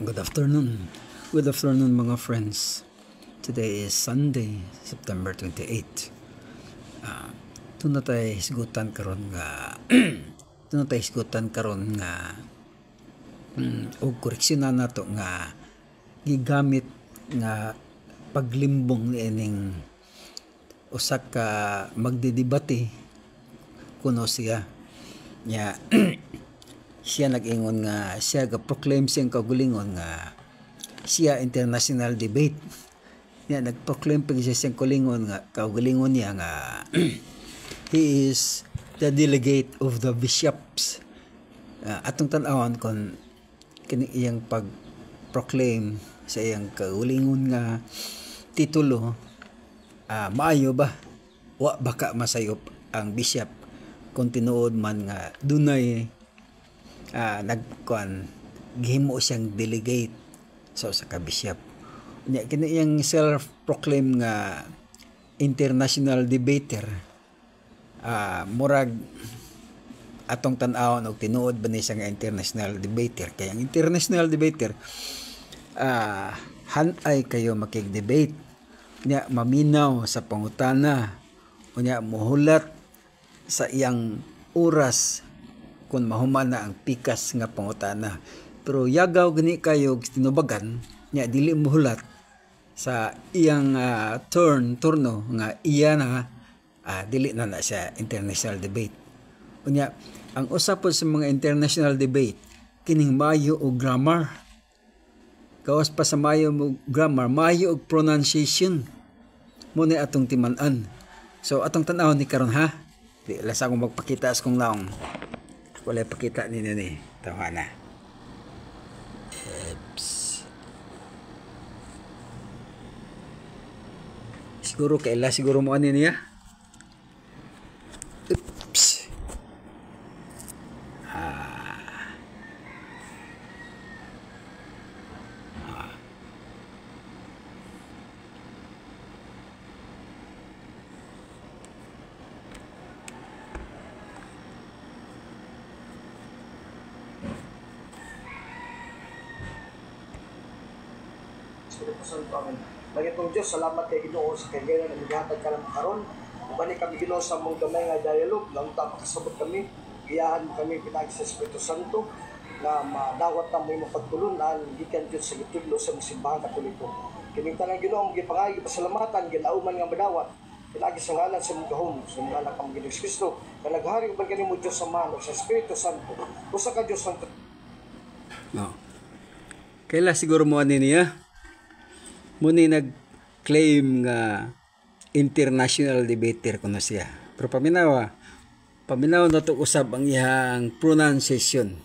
Good afternoon. Good afternoon mga friends. Today is Sunday, September 28. Ito na tayo hisgutan karon nga og koreksyonan nato nga gigamit nga paglimbong ni ining usa ka magdidebate kuno siya nya siya nag-ingon nga siya ga-proclaim siyang kaugalingon nga siya international debate. Nya nag-proclaim pa siya siyang kaugalingon niya nga he is the delegate of the bishops. Atong tan-awon kon kini iyang pag-proclaim sa iyang kaugalingon nga titulo, maayo ba? Wa baka masayop ang bishop kung tinuod man nga dunay gihimo siyang delegate sa usa ka bishop. Nya kini iyang self-proclaim nga international debater, murag atong tan-awon og tinuod ba ni siya nga international debater. Kaya ang international debater, hanay kayo makig-debate, nya maminaw sa pangutana, unya mohulat sa iyang oras kung mahuman na ang pikas nga pangutana. Pero yagaw gani kayo tinubagan, nya dili mohulat sa iyang turno nga iya na dili na siya international debate. Unya ang usapon sa mga international debate kining maayo og grammar. Kawas pa sa maayo og grammar, maayo og pronunciation. Mo ni atong timan-an. So atong tan-aw ni karon ha. Di lasa akong magpakita sa kong laong. Wala pakita ni nini. Tawa na. Siguro kaila siguro mo ani niya. Oops. Espiritu Santo, amen. Magitong Diyos, salamat kay Ginoo sa kagayon na naghatag ka lang karon. Ubani kami Ginoo sa mong gamay nga dialogue, lang ta makasabot kami, giyahan mo kami pinagi sa Espiritu Santo na madawat ta mo imong pagtulunan gikan Dios sa gitudlo sa simbahan Katoliko. Kining tanang Ginoo gipangagi pasalamatan gilauman nga madawat pinagi sa ngalan sa mong gahom sa ngalan kang Ginoong Kristo na naghari uban kanimo Dios sa mano sa Espiritu Santo. Usa ka Dios Santo. No. Kaila siguro mo ani niya. Muni nag-claim nga international debater kuno siya. Pero paminaw na to usab ang iyang pronunciation.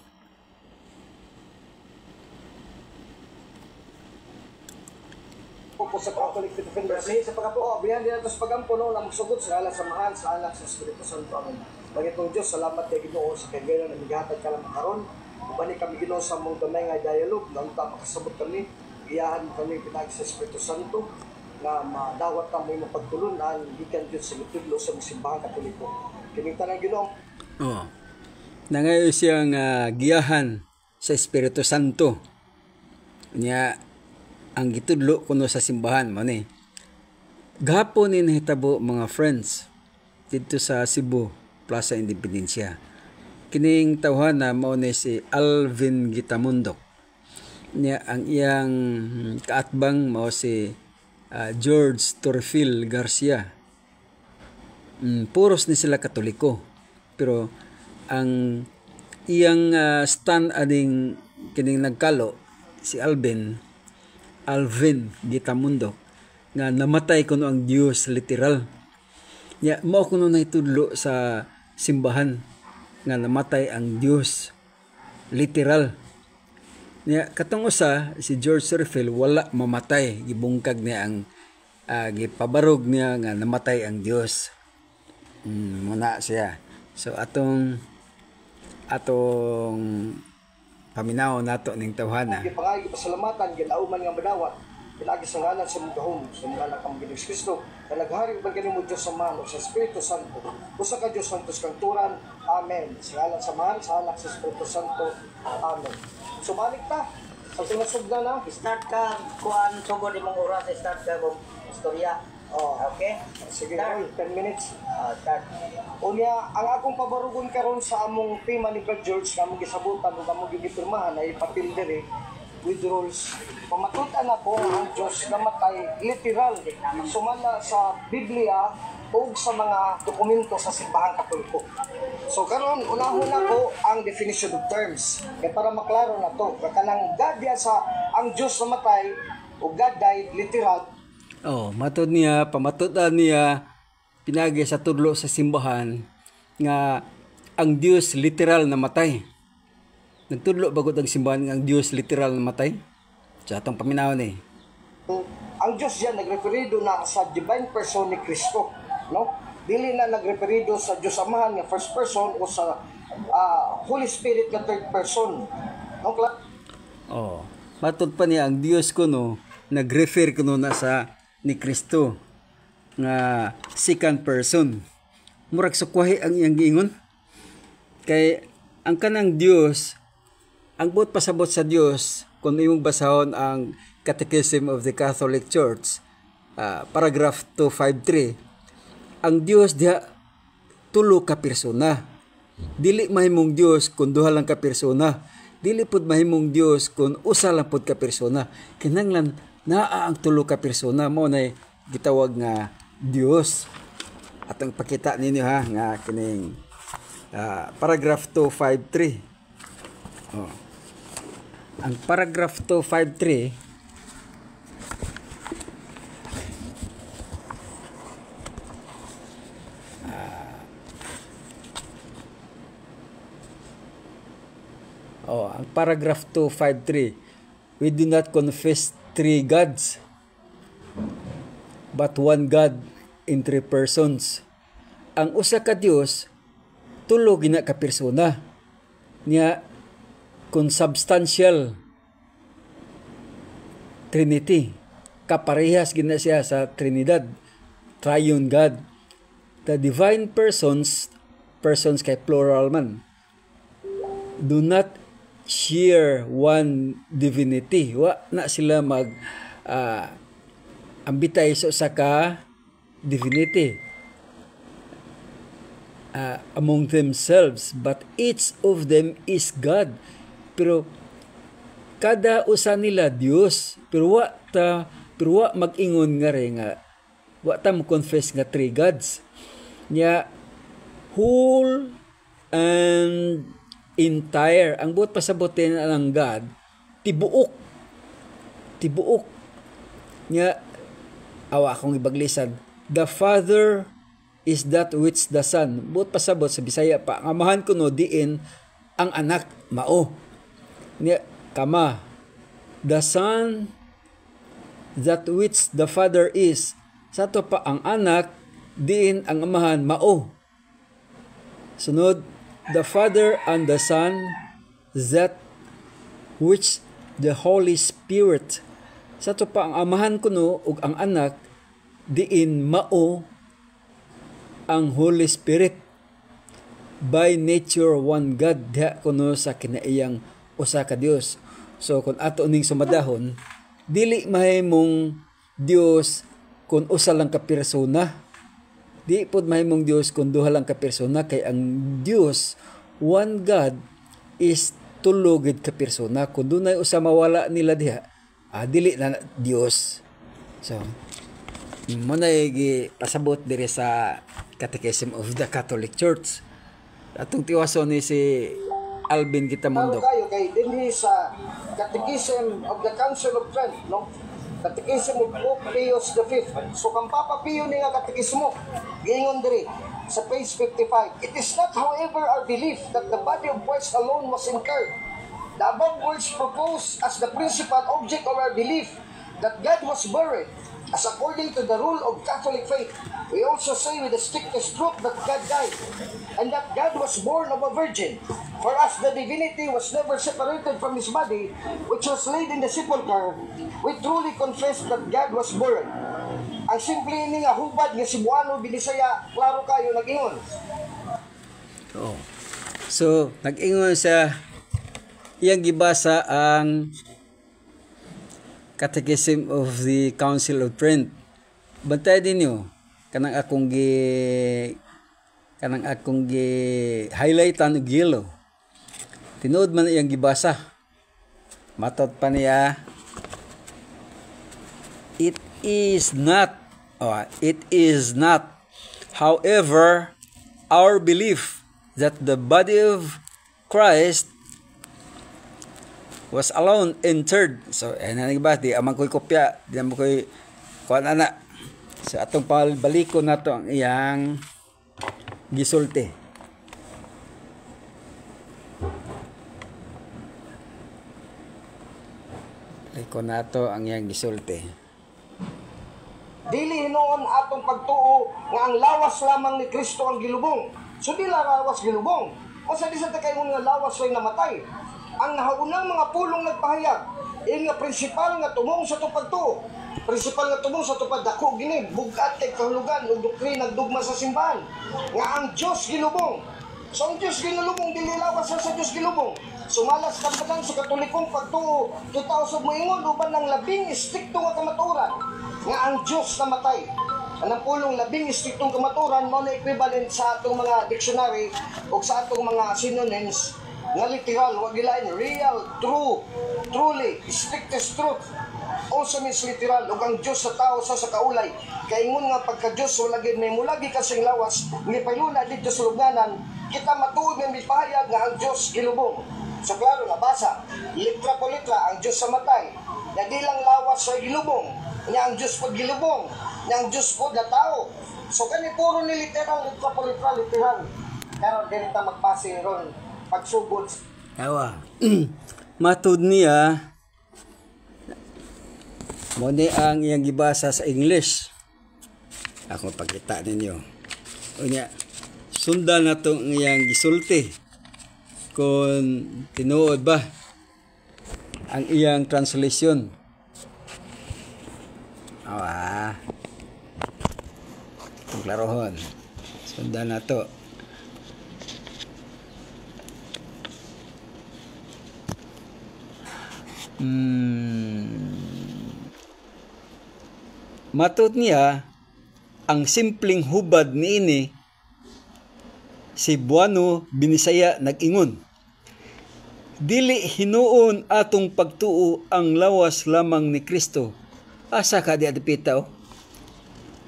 Sa Catholic Defendercy, sa pagkapo, bihan din nato sa pagampo, no, na magsugod sa alam sa mahal, sa alam sa Espiritu Santo. Amen. Bagitong Diyos, salamat kay Ginoo sa kagayon na naghatag ka lang karon. Ubani kami Ginoo sa mong gamay nga dialogue, nang ta makasabot kami, iyahan kami pinagi sa Espiritu Santo na madawat ta mo imong pagtulunan gikan Dios sa gitudlo sa simbahan Katoliko. Kining tanang Ginoo. Nangayo siyang giyahan sa Espiritu Santo. Nya ang gitudlo kuno sa simbahan mo ni. Gahapon ni nahitabo mga friends dito sa Cebu, Plaza Independencia. Kining tawhana mao ni si Alvin Gitamundok. Niya ang iyang kaatbang mao si George Torfil Garcia. Puros ni sila Katoliko, pero ang iyang stand ading kining nagkalo si Alvin Gitamundok nga namatay kuno ang Dios literal. Niya mao kuno nahitudlo sa simbahan nga namatay ang Dios literal. Niya katong usa si George Torfil wala mamatay, gibungkag niya ang gipabarog niya nga namatay ang Dios. Muna siya. So atong paminaw nato ning tawhana. Gipangagi pasalamatan gilauman nga madawat pinagi sa ngalan sa mong gahom sa ngalan kang Ginoong Kristo na naghari uban kanimo Dios sa mano sa Espiritu Santo. Usa ka Dios santos kang turan. Amen. Sa ngalan sa mahal sa anak sa Espiritu Santo. Amen. Sumalik ta Pag sinasugda na, Start ka, kuhaan, sugod imong oras, start ka kung istorya. oh, Okay? sige, Start. oy, 10 minutes. Start. Unya, ang akong pabarugon karon sa among tema ni Brad George na among gisabutan ug among gipirmahan ay papel diri with rules. Pamatutan na po ang Diyos namatay literal sumala sa Biblia o sa mga dokumento sa simbahang katoliko. So karon unahon na ko ang definition of terms. Kaya para maklaro na to, kanang God diya sa ang Diyos namatay o God died literal. Oh, matod niya, pamatutan niya pinagi sa tudlo sa simbahan nga ang Dios literal namatay. Nagtudlo bagod ang simbahan nga ang Dios literal namatay. Sa atong paminaw ni. Ang Diyos diyan nagreferido na sa divine person ni Kristo, no? Dili na nagreferido sa Diyos Amahan nga first person o sa Holy Spirit nga third person. No, Clark? Oh, matod pa niya ang Dios kuno nagrefer kuno na sa ni Kristo nga second person. Murag sukwahi ang iyang giingon. Kay ang kanang Dios, ang buot pasabot sa Dios, kung imong basahon ang Catechism of the Catholic Church, paragraph 253, ang Dios diha tulo ka persona. Dili mahimong Dios kung duha lang ka persona. Dili pud mahimong Dios kung usa lang pud ka persona. Kinahanglan naa ang tulo ka persona mo na gitawag nga Dios. Atong pakita ninyo ha nga kining paragraph 253. Oh. Ang paragraph 253 ang paragraph 253, we do not confess three gods but one God in three persons. Ang usa ka Dios tulo gina ka persona niya consubstantial Trinity. Kaparehas gina siya sa Trinidad, triune God. The divine persons kay plural man, do not share one divinity. Wa na sila mag ambitay sa usa ka divinity among themselves, but each of them is God. Pero kada usa nila Dios, pero wa mag-ingon nga rin nga wa ta mo confess nga three gods nya whole and entire. Ang buot pasabotin ng God tibuok nya awa akong ibaglisan, the Father is that which the Son. Buot pasabot sa Bisaya pa, ang amahan ko no diin ang anak mao nya kama, the Son that which the Father is. Sa to pa ang anak diin ang amahan mao. Sunod, the Father and the Son that which the Holy Spirit. Sa to pa ang amahan kuno ug ang anak diin mao ang Holy Spirit. By nature one God, diha kuno sa kinaiyang usa ka Dios. So kung ato ning sumadahon, dili mahimong Dios kung usa lang ka persona. Di pod mahimong Dios kung duha lang ka persona, kay ang Dios, one God, is tulo gid ka persona. Kung dunay usa mawala nila diha, dili na Dios. So mo na pasabot diri sa Catechism of the Catholic Church. Atong tiwason ni si Alvin Gitamundok. Kayo kay dinhi sa Catechism of the Council of Trent, no? Catechism of Pope Pius V. So kang Papa Pio ni nga katekismo, giingon diri sa page 55, it is not however our belief that the body of Christ alone was incurred. The above words propose as the principal object of our belief that God was buried, as according to the rule of Catholic faith. We also say with the strictest truth that God died, and that God was born of a virgin. For as the divinity was never separated from his body, which was laid in the sepulchre, we truly confess that God was born. Ang simple ini nga hubad nga Cebuano, Binisaya, klaro kayo nag-ingon. So, nag-ingon sa iyang gibasa ang Catechism of the Council of Trent. Bantay din nyo kanang akong highlightan og yellow. Tinuod man iyang gibasa. Matot pa niya, it is not, however, our belief that the body of Christ was alone entered. So, ba, di amang ko'y kopya, di amang ko'y kuan ana. So, atong baliko na to ang iyang gisulti. Baliko na to ang iyang gisulti. Dili hinuon atong pagtuo nga ang lawas lamang ni Kristo ang gilubong. So di lawas gilubong. O sa di sa takayon nga lawas ay namatay. Ang nahaunang mga pulong nagpahayag, nga prinsipal nga tumong sa pagtuo. Prinsipal nga tumong sa tupad dako gini, bugat kay kahulugan ug doktrina dugma sa simbahan. Nga ang Dios gilubong. So ang Dios gilubong dili lawas sa Dios gilubong. Sumalas kampatan sa katolikong pagtuo, 2000 moingon uban ng labing istrikto nga kamatuoran nga ang Diyos namatay. Anang pulong labing istriktong kamatuoran mo na equivalent sa atong mga dictionary o sa atong mga synonyms nga literal, wag gilain real, true, truly, strictest truth. Also means literal, ug ang Diyos sa tao sa kaulay. Kay ingon nga pagka Diyos wala gid may mulagi kasing lawas, ni payuna dito sa lubnganan, kita matuod nga mipahayag nga ang Diyos gilubong. So klaro na basa, litra po litra ang Diyos sa matay, na di lang lawas sa gilubong, niya ang Diyos pag gilubong, niya ang Diyos po na tao. So kani puro ni literal, litra po litra, literal. Pero din ta magpasi ron, pagsugod. Tawa. Matud niya, mo ni ang iyang gibasa sa English. Ako pagkita ninyo. Unya, sundan na to ang iyang gisulti. Kung tinuod ba ang iyang translation. Itong klarohon. Sundan na to. Matud niya, ang simpleng hubad niini si Buano Binisaya nag-ingon. Dili hinuon atong pagtuo ang lawas lamang ni Kristo. Asa ka di adipitaw?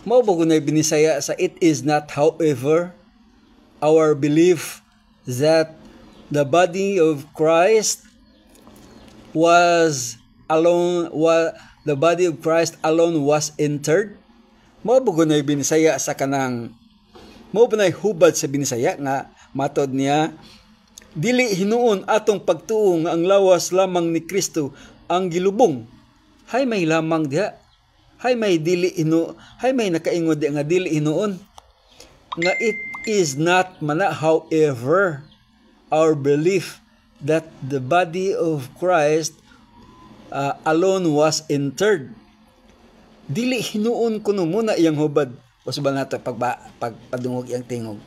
Mao ba gunay Binisaya sa it is not however our belief that the body of Christ was alone, the body of Christ alone was entered? Mao ba gunay Binisaya sa kanang mao ba nay hubad sa Binisaya nga matod niya, dili hinuon atong pagtuo nga ang lawas lamang ni Kristo ang gilubong. Hay may lamang diha. Hay may nakaingod diha nga dili hinuon. Nga it is not mana however our belief that the body of Christ alone was entered. Dili hinuon kuno muna iyang hubad. Usban nato pagpadungog iyang tingog.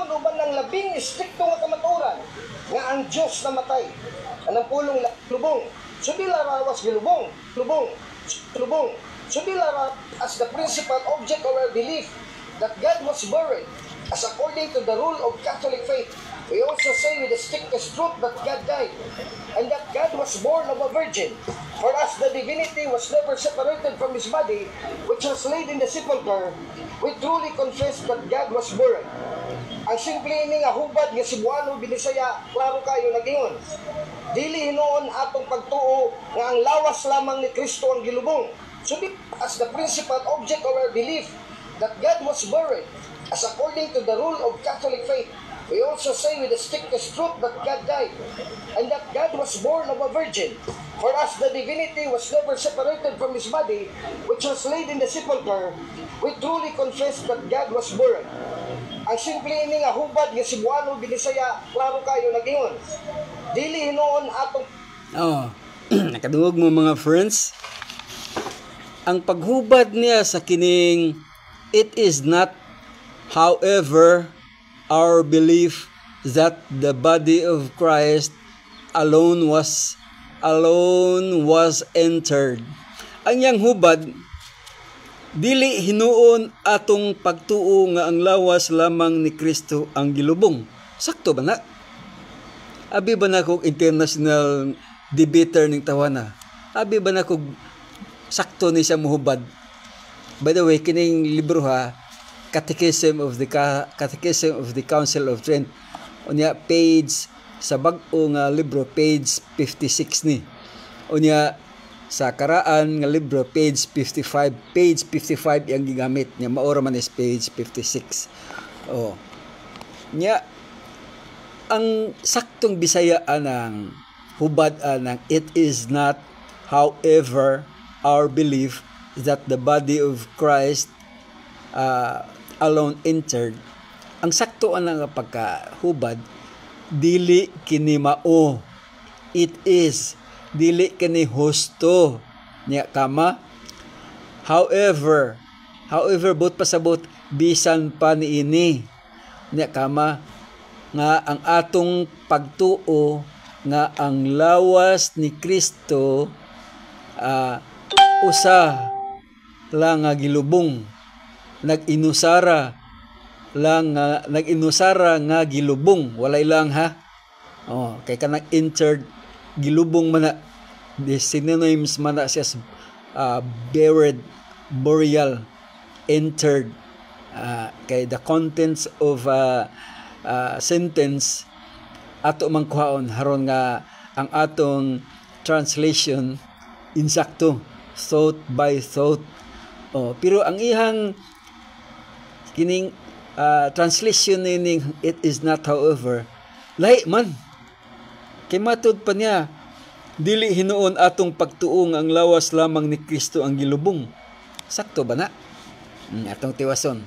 Uban ng labing istrikto nga kamatuoran nga ang Diyos namatay. Anang pulong lubong. So di larawas gilubong. Lubong. So di as the principal object of our belief that God was buried as according to the rule of Catholic faith. We also say with the strictest truth that God died and that God was born of a virgin. For as the divinity was never separated from his body, which was laid in the sepulchre, we truly confess that God was buried. Ang simple ini nga hubad nga si Buano Binisaya, klaro kayo nagingon. Dili hinuon atong pagtuo nga ang lawas lamang ni Kristo ang gilubong. So as the principal object of our belief that God was buried, as according to the rule of Catholic faith, we also say with the strictest truth that God died and that God was born of a virgin. For as the divinity was never separated from his body, which was laid in the sepulchre, we truly confess that God was buried. Ang simple ini nga hubad nga si Buano Binisaya, klaro kayo nagingon. Dili hinuon atong nakadungog mo mga friends. Ang paghubad niya sa kining it is not however our belief that the body of Christ alone was entered. Ang yang hubad dili hinuon atong pagtuo nga ang lawas lamang ni Kristo ang gilubong. Sakto ba na? Abi ba na kog international debater ning tawana? Abi ba na kog sakto ni siya muhubad? By the way, kining libro ha, Catechism of the Council of Trent. Unya page sa bag-o nga libro page 56 ni. Unya sa karaan nga libro page 55 yang gigamit niya, maora man is page 56. Oh. Nya ang saktong Bisaya anang hubad anang it is not however our belief that the body of Christ alone entered. Ang sakto anang pagkahubad dili kini mao, it is dili kini husto niya kama. However but pasabot bisan pa niini niya kama nga ang atong pagtuo nga ang lawas ni Kristo usa lang nga gilubong, naginusara nga gilubong, walay lang ha. Oh, kay kanang entered gilubong man na, the synonyms man na siya buried, burial, entered, kay the contents of sentence ato man kuhaon haron nga ang atong translation insakto, thought by thought. Oh, pero ang ihang kining translation ning it is not however lahi man, kay matud pa niya dili hinuon atong pagtuong ang lawas lamang ni Kristo ang gilubong. Sakto ba na? Atong tiwason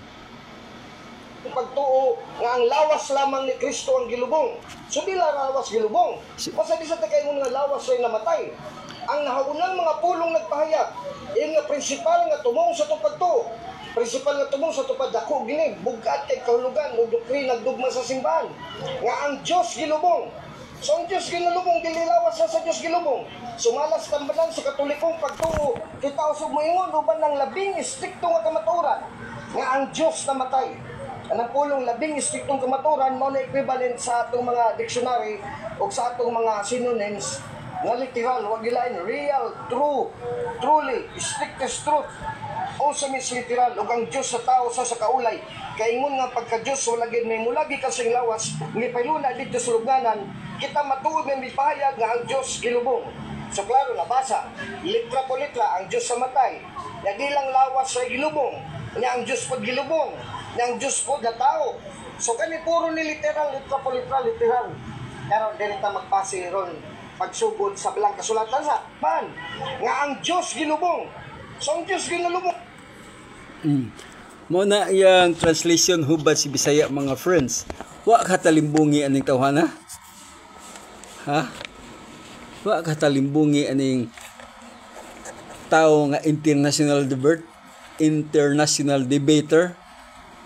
pagtuo nga ang lawas lamang ni Kristo ang gilubong. So di lang lawas gilubong. Basta di sa takay mo nga lawas ay namatay. Ang nahaunang mga pulong nagpahayag, yung nga prinsipal nga tumong sa pagtuo. Prinsipal nga tumong sa tupad dako gini, bugat kay kahulugan o doktrina nagdugma sa simbahan. Nga ang Dios gilubong. So ang Diyos ginulubong, dililawas sa Diyos gilubong. Sumalas tambalan sa katolikong pagtuo, kita usog moingon, uban ng labing istrikto nga kamaturan, nga ang Diyos namatay. Ang pulong labing istriktong kamaturan, mo na equivalent sa atong mga dictionary o sa atong mga synonyms, nga literal, wag gilain, real, true, truly, strictest truth, o sa mis literal, o ang Diyos sa tao sa kaulay. Kaingon nga pagka-Diyos, wala gid may mulagi kasing lawas, ni pailuna dito sa lugnanan, kita matuod may mipahayag nga ang Diyos gilubong. So klaro nabasa, litra po litra, ang Diyos sa matay, na di lang lawas sa gilubong, nga ang Diyos po gilubong, nga ang Diyos po na tao. So kani puro ni literal, litra po litra, literal. Karon din ta magpasi ron pagsugod sa bilang kasulatan sa man, nga ang Diyos gilubong. So ang Diyos gilubong. Mo na yang translation hubad si Bisaya mga friends. Wa katalimbungi aning tawhana? Ha? Wa katalimbungi aning tao nga international debater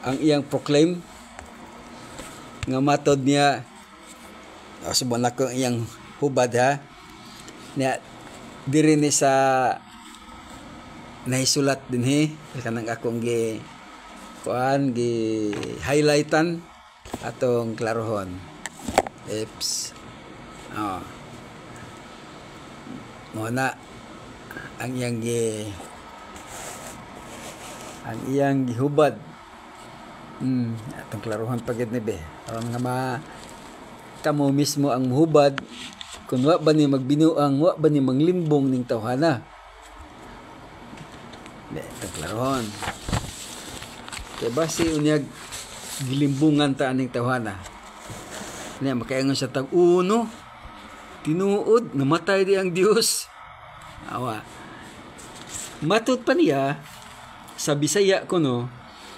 ang iyang proclaim nga matod niya subon ako iyang hubad ha niya diri ni sa nahisulat dinhi kanang akong gi highlightan atong klarohon. Muna ang iyang gihubad atong klarohon pagid ni be aron nga kamo mismo ang muhubad kung wa ba ni magbinuang, wa ba ni manglimbong ning tawhana. Atong klarohon kay basi unyag gilimbungan ta aning tawhana niya makaingon sa tag-uno tinuod namatay di ang Dios. Awa matud pa niya sa Bisaya ko no,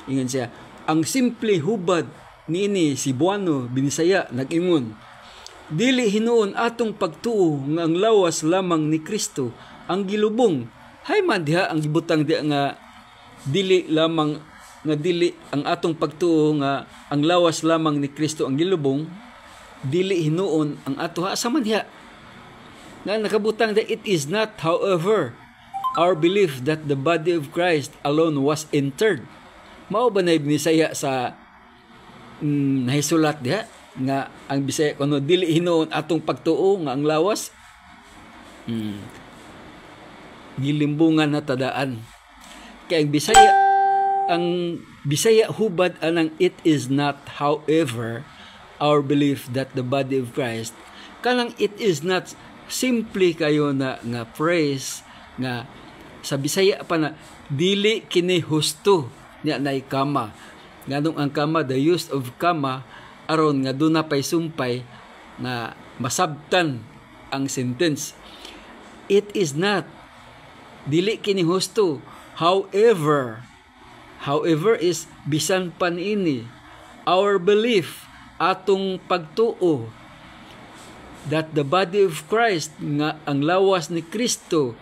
ingon siya ang simple hubad niini si Buano binisaya nag-ingon dili hinuon atong pagtuo nga ang lawas lamang ni Kristo ang gilubong. Hay man diha ang gibutang diha nga dili lamang nga dili ang atong pagtuo nga ang lawas lamang ni Kristo ang gilubong, dili hinuon ang ato asa man diha. Nga nakabutang that it is not, however, our belief that the body of Christ alone was interred. Mao ba na Bisaya sa nahisulat diha nga ang Bisaya kuno dili hinuon atong pagtuo nga ang lawas gilimbungan na tadaan. Kaya ang Bisaya hubad anang it is not, however, our belief that the body of Christ, kanang it is not simply kayo na nga phrase nga sa Bisaya pa na dili kini husto niya na kama. Nganong ang kama, the use of kama aron nga duna pay sumpay na masabtan ang sentence. It is not, dili kini husto. However is bisan pan ini our belief, atong pagtuo that the body of Christ, nga ang lawas ni Kristo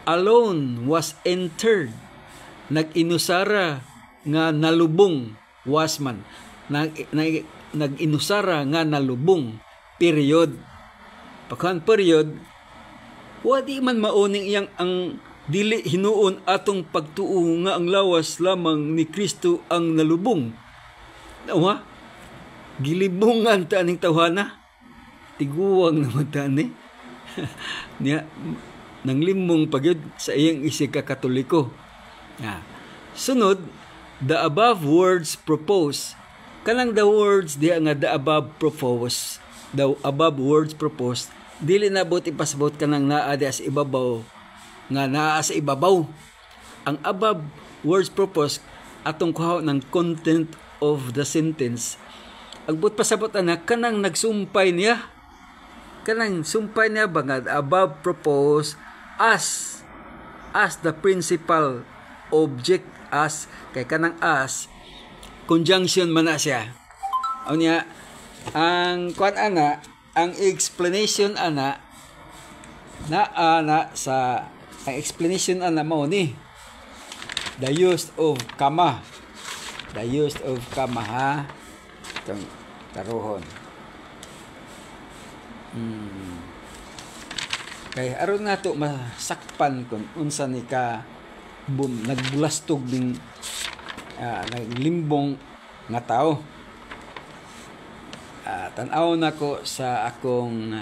alone was entered, nag-inusara nga nalubong, was man nag-inusara nga nalubong, period. Pagkan period, wadi man mauning iyang ang dili hinuon atong pagtuo nga ang lawas lamang ni Kristo ang nalubong. Nawa, gilibungan ta ning tawhana, tiguwang naman ta ni niya nang limong pagyud sa iyang isig ka Katoliko. Sunod, the above words propose, kanang the words diya nga the above words propose, dili na bot ipasabot kanang naa diya sa ibabaw nga naa sa ibabaw. Ang above words propose atong kuha ng content of the sentence. Agbot pasabot ana kanang nagsumpay niya. Kanang sumpay niya ba nga above propose as the principal object, as kay kanang as conjunction man na siya. Unya ang kuan ana, ang explanation ana sa ang explanation ana mao ni the use of comma. The use of comma, ha? Itong taruhon. Kaya aron nato masakpan kung unsa ni ka nagbulastog ding naglimbong nga tao. Tan-aw na ko sa akong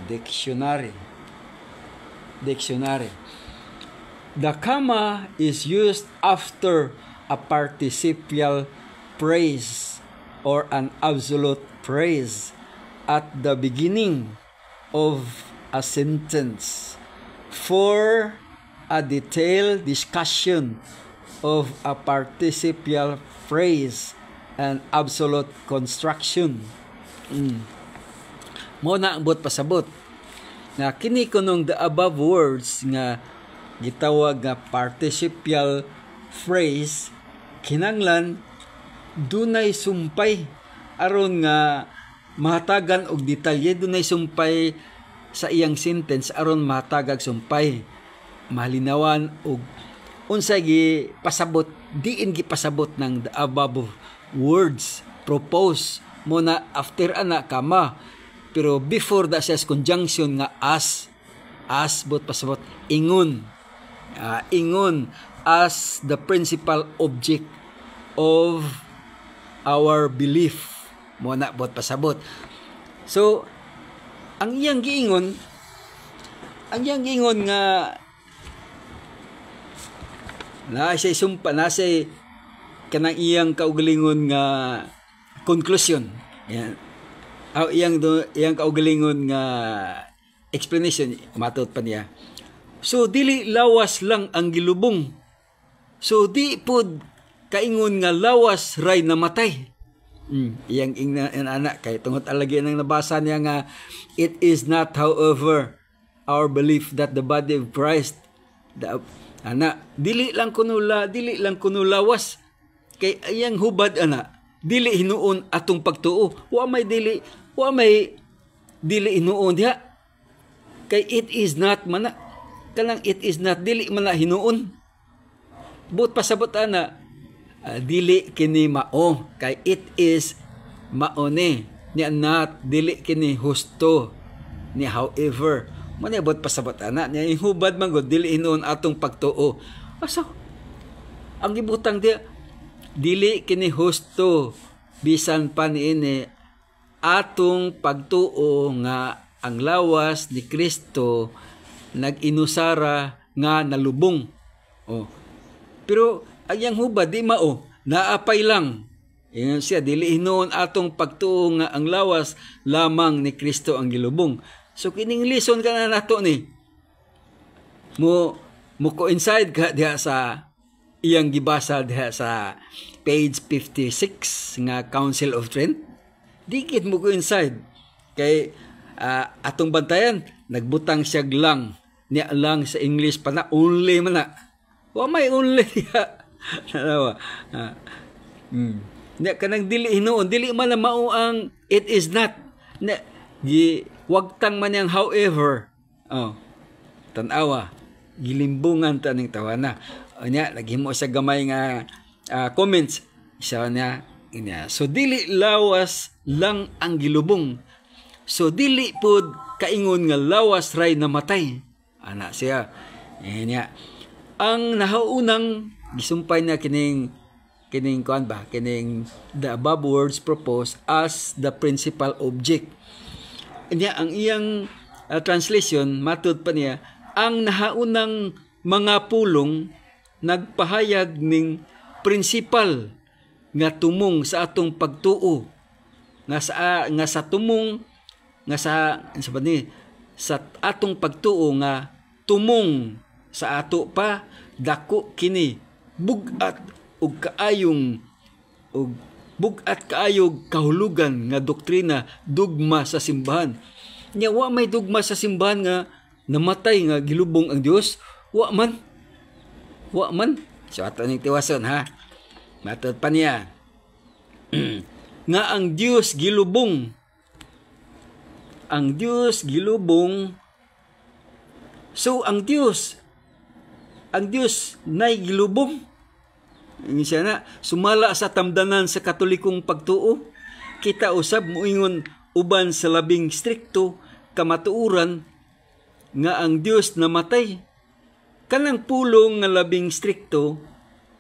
dictionary. The comma is used after a participial phrase or an absolute phrase at the beginning of a sentence for a detailed discussion of a participial phrase and absolute construction. Mo na ambot pasabot na kini kunong the above words nga gitawag nga participial phrase kinanglan dunay sumpay aron nga mahatagan og detalye, dunay sumpay sa iyang sentence aron mahatagag sumpay, malinawan og unsay gipasabot, diin gipasabot ng the above words propose mo na after ana kama, pero before that says conjunction nga as bot pasabot ingon as the principal object of our belief mo na bot pasabot. So ang iyang giingon nga na siya sumpa na siya kanang iyang kaugalingon nga conclusion. Yan. Iyang kaugalingon nga explanation matud pa niya. So dili lawas lang ang gilubong. So di pod kaingon nga lawas ray namatay. Iyang anak kay tungod alagi nang nabasa niya nga it is not however our belief that the body of Christ dili lang kuno lawas kay iyang hubad ana dili hinuon atong pagtuo wa may dili hinuon diha kay it is not man kanang it is not dili man hinuon But pasabot ana dili kini mao kay it is mao ni not dili kini husto ni however manibot pasabot ana niya hubad man gud dili hinuon atong pagtuo. Asa ang gibutang dia dili kini husto bisan pa niini atong pagtuo nga ang lawas ni Kristo nag-inusara nga nalubong. Oh. Pero ang hubad di mao, naapay lang. Ingon siya dili hinuon atong pagtuo nga ang lawas lamang ni Kristo ang gilubong. So kining lison ka na nato ni. Mo coincide ka diha sa iyang gibasa diha sa page 56 nga Council of Trent. Dikit mo coincide kay atong bantayan nagbutang siya lang niya lang sa English pa na only man na. Wa may only ya. Nalawa. Nya kanang dili hinuon, dili man na mao ang it is not. Na wagtang man yang however. Oh. Tan-awa gilimbungan ta ning tawana. Nya naghimo sa gamay nga comments siya niya inya. So dili lawas lang ang gilubong. So dili pud kaingon nga lawas ray namatay. Ana siya. Inya. Ang nahaunang gisumpay na kining kuan ba kining the above words proposed as the principal object. Inya ang iyang translation matud pa niya ang nahaunang mga pulong nagpahayag ning principal nga tumong sa atong pagtuo nga sa tumong nga sa atong pagtuo nga tumong sa ato pa dako kini bugat ug kaayong ug bugat kaayog kahulugan nga doktrina dugma sa simbahan. Nya wa may dugma sa simbahan nga namatay nga gilubong ang Dios. Wa man. So ato ning tiwason ha. Matod pa niya. Nga ang Dios gilubong. Ang Dios gilubong. So ang Dios nay gilubong. Siya na sumala sa tamdanan sa katolikong pagtuo. Kita usab moingon uban sa labing strikto kamatuoran nga ang Dios namatay. Kanang pulong nga labing strikto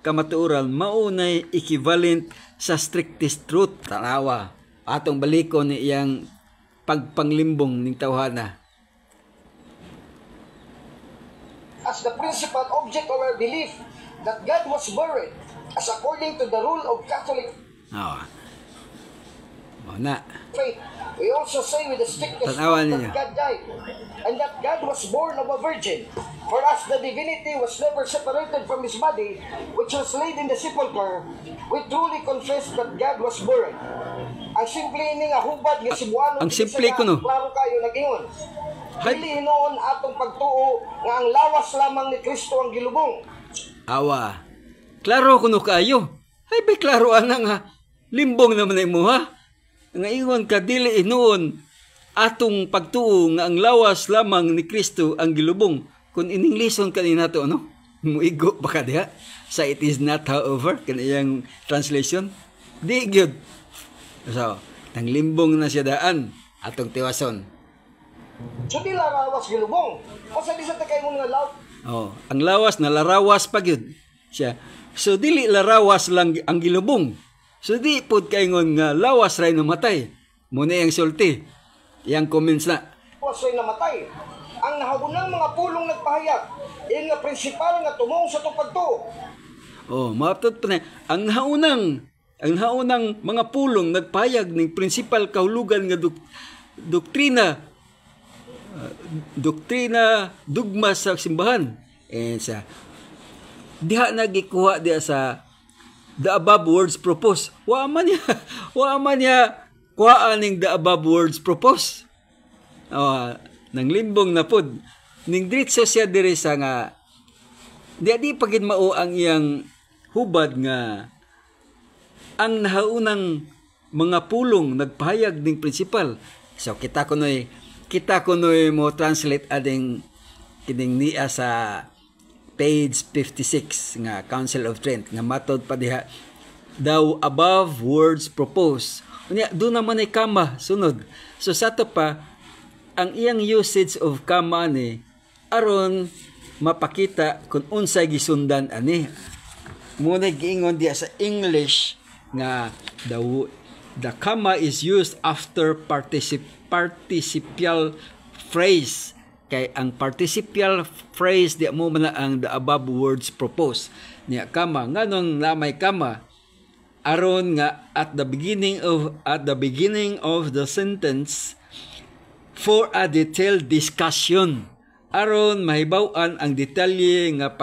kamatuoran mao nay equivalent sa strictest truth. Tanawa atong balikon ni iyang pagpanglimbong ning tawhana. As the principal object of our belief that God was buried as according to the rule of Catholic faith. We also say with the strictest truth that God died and that God was born of a virgin. For us the divinity was never separated from his body, which was laid in the sepulchre. We truly confess that God was buried. Ang simple ini nga hubad nga sibuano ang simple ko no. Klaro kayo nagingon. Dili hinuon atong pagtuo nga ang lawas lamang ni Kristo ang gilubong. Awa. Klaro kuno kayo. Ay bay klaro ana nga limbong naman imo ha. Nga ingon ka dili hinuon atong pagtuo nga ang lawas lamang ni Kristo ang gilubong. Kun ining lison kanina to no. Muigo pa ka diha sa it is not however kaniyang translation. Di gyud. So, nang limbong na siya daan atong tiwason. So di larawas gilubong. O sa di sa takay mo nga law. Oh, ang lawas na larawas pa gyud siya. So dili larawas lang ang gilubong. So di pud kaingon nga lawas ray namatay. Muna yang sulti. Yang comments na. Lawas ray namatay. Ang nahagunang mga pulong nagpahayag in nga prinsipal nga tumong sa pagtuo. Oh, maaptot pa na. Ang naunang mga pulong nagpahayag ning prinsipal kahulugan nga doktrina dugma sa simbahan. And sa diha nagikuha diha sa the above words proposed. Wa man niya kuhaan ning the above words proposed. Nang limbong na pod. Ning diretso siya diri sa nga di pagid mao ang iyang hubad nga ang nahaunang mga pulong nagpahayag ning prinsipal. So kita kunoy mo translate ading kining niya sa page 56 nga Council of Trent nga matod pa diha, the above words propose. Unya do naman ay kama sunod. So sato pa ang iyang usage of kama ni aron mapakita kung unsay gisundan ani. Muna giingon diya sa English nga the comma is used after participial phrase. Kay ang participial phrase di mo man ang the above words propose. Niya kama nganong lamay kama aron nga at the beginning of the sentence for a detailed discussion aron mahibaw-an ang detalye nga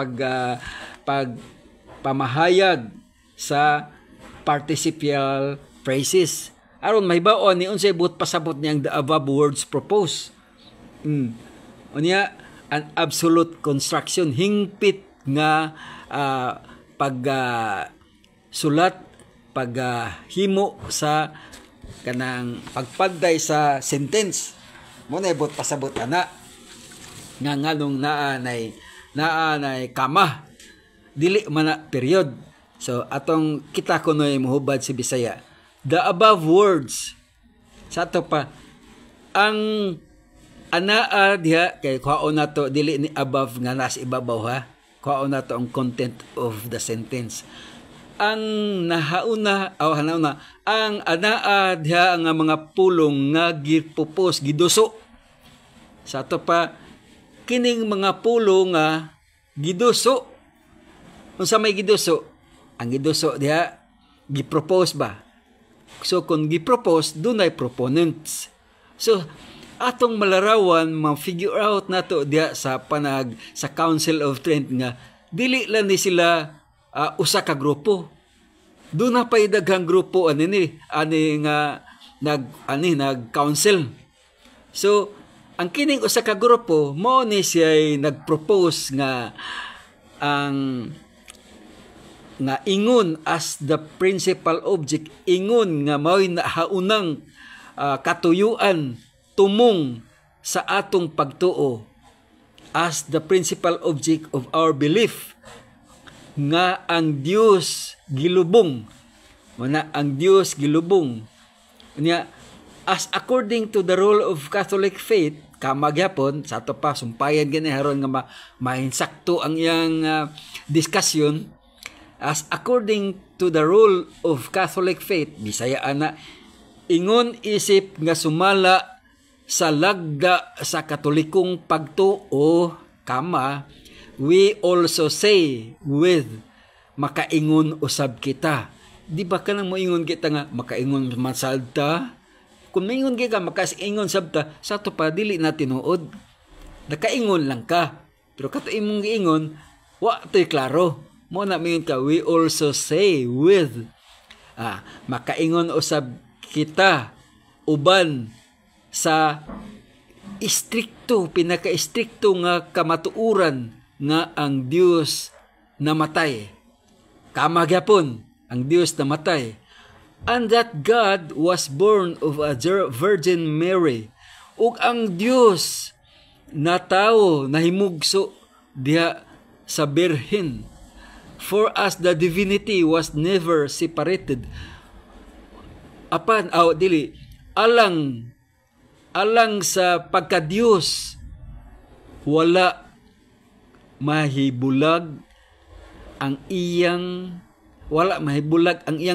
pamahayag sa participial phrases aron mahibaw-an ni unsay buot pasabot niyang the above words propose. Unya an absolute construction hingpit nga sulat paghimo sa kanang pagpadday sa sentence mo na ibot pasabot ana nga nganong naanay kama dili man na period. So atong kita kunoy mohubad si Bisaya the above words sa ato pa ang anaa diha kay kuhaon nato dili ni above nga nas ibabaw ha, kuhaon nato ang content of the sentence. Ang nahauna ang anaa diha nga mga pulong nga gipupos giduso sa ato pa kining mga pulong nga giduso unsa may giduso ang giduso diha gipropose ba. So kung gipropose dunay proponents. So atong malarawan ma-figure out nato diha sa sa Council of Trent nga dili lang ni sila usa ka grupo. Doon na pa'y daghang grupo ani nga nag-council. So ang kining usa ka grupo mao ni siya nag-propose nga ang nga ingon as the principal object, ingon nga mao'y nahaunang katuyuan tumong sa atong pagtuo as the principal object of our belief nga ang Dios gilubong. Mana ang Dios gilubong. Nya as according to the rule of Catholic faith, kamagyapon sa ato pa sumpayan gani haron nga mainsakto ang iyang discussion. As according to the rule of Catholic faith, Bisaya ana ingon isip nga sumala sa lagda sa katolikong pagtuo kama we also say with makaingon usab kita. Di ba kanang moingon kita nga makaingon masalta? Kung maingon ka makaingon sabta sa to pa dili na tinuod. Nakaingon lang ka. Pero kato imong giingon wa toy klaro. Mo na mingon ka we also say with makaingon usab kita uban sa istrikto, pinaka-istrikto nga kamatuuran nga ang Dios namatay. Kamagyapon, ang Dios namatay. And that God was born of a Virgin Mary. Ug ang Dios na tao, nahimugso diha sa Birhen. For us the divinity was never separated. Alang sa pagka-Diyos, wala mahibulag ang iyang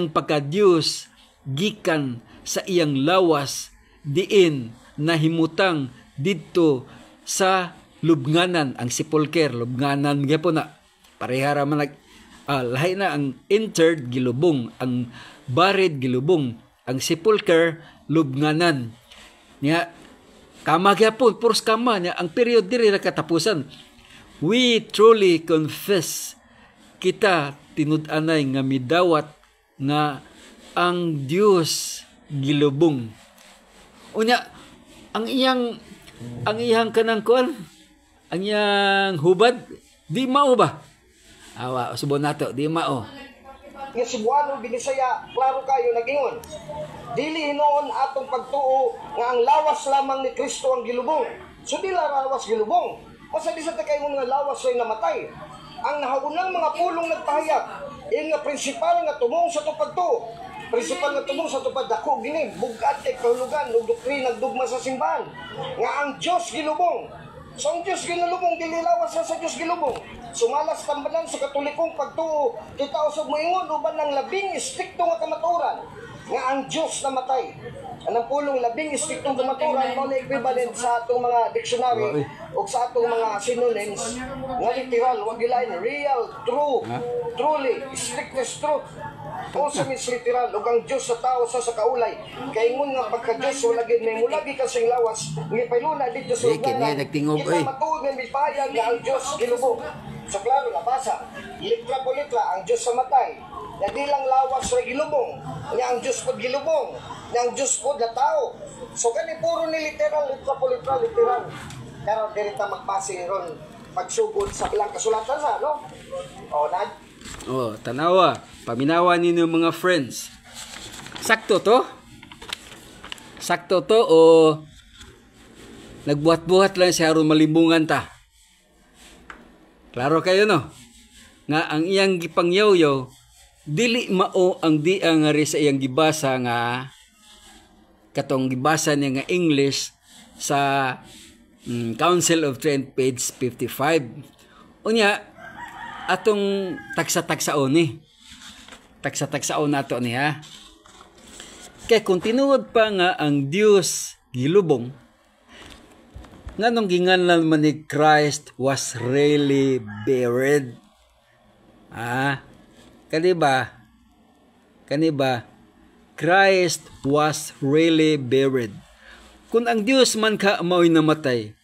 pagka-Diyos gikan sa iyang lawas diin nahimutang didto sa lubnganan. Ang sepulcher lubnganan gyapon na parehara man lahi na ang interred gilubong, ang buried gilubong, ang sepulcher lubnganan. Niya kama gyapon puros kama niya ang period diri na katapusan. We truly confess kita tinud-anay nga midawat nga ang Dios gilubong. Unya ang iyang kanang kuan, ang iyang hubad di mao ba? Awa subon nato di mao. Nga Cebuano Binisaya klaro kayo nagingon. Dili hinoon atong pagtuo nga ang lawas lamang ni Kristo ang gilubong. So dila lawas gilubong. Basta di sa takay mo nga lawas ay namatay. ang nahaunang mga pulong nagpahayag nga prinsipal nga tumong sa tupad to. Prinsipal nga tumong sa tupad dako gini bugat kay kahulugan ug doktrina dugma sa simbahan nga ang Dios gilubong. So ang Diyos ginalubong, dililawas sa Diyos gilubong. Sumalas tambalan sa katolikong pagtuo, kita usog moingon uban ng labing istrikto nga kamaturan nga ang Diyos namatay. Anong pulong labing istriktong kamaturan mo na equivalent sa atong mga dictionary o sa atong mga synonyms nga literal, wag gilain, real, true, truly, strictest truth. O sa mis literal, ug ang Diyos sa tao sa kaulay. Kaingon nga pagka-Diyos, wala gid may mulagi kasing lawas, nga pailuna dito sa uganan. Kita matuod nga mipahayag nga ang Diyos gilubong. So klaro nabasa, litra po litra, ang Diyos sa matay. Nga di lang lawas na gilubong, nga ang Diyos po gilubong, nga ang Diyos po na tao. So kani puro ni literal, litra po litra, literal. Pero dirita magpasi ron pagsugod sa bilang kasulatan sa, no? O, tanawa. Paminawa ninyo mga friends. Sakto to? Sakto to o nagbuhat-buhat lang siya aron malimbungan ta? Klaro kayo no? Nga ang iyang gipangyaw-yaw dili mao ang di ang sa iyang gibasa nga katong gibasa niya nga English sa Council of Trent page 55. Unya atong taksa-taksaon ni. Taksa-taksaon nato niya. Kaya kung tinuod pa nga ang Dios gilubong, nga nung ginganlan man ni Christ was really buried. Kaniba? Christ was really buried. Kung ang Dios man ka mao'y namatay,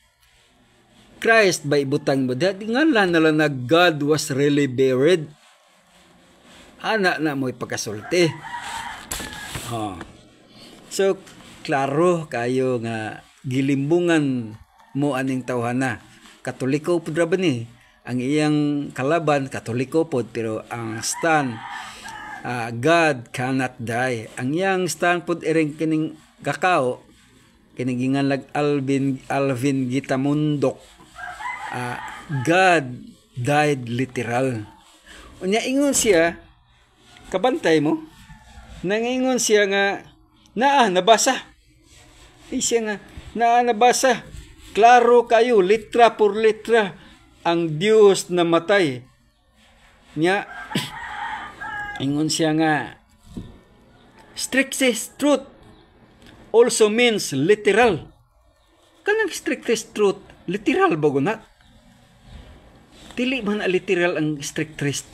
Christ ba ibutang mo? Di nganlan na lang na God was really buried. Ana na mo'y pagkasulti. So, klaro kayo nga gilimbungan mo aning tawhana. Katoliko po ba ni? Ang iyang kalaban, katoliko po, pero ang stand, God cannot die. Ang iyang stand po iring kining kakao, kinigingan lag Alvin Gitamundok, God died literal. Unya ingon siya, kabantay mo, nangingon siya nga, nabasa. Siya nga, nabasa. Klaro kayo, litra por litra, ang Diyos namatay. Nya, ingon siya nga, strictest truth also means literal. Kanang strictest truth, literal ba guna? Dili man literal ang strictest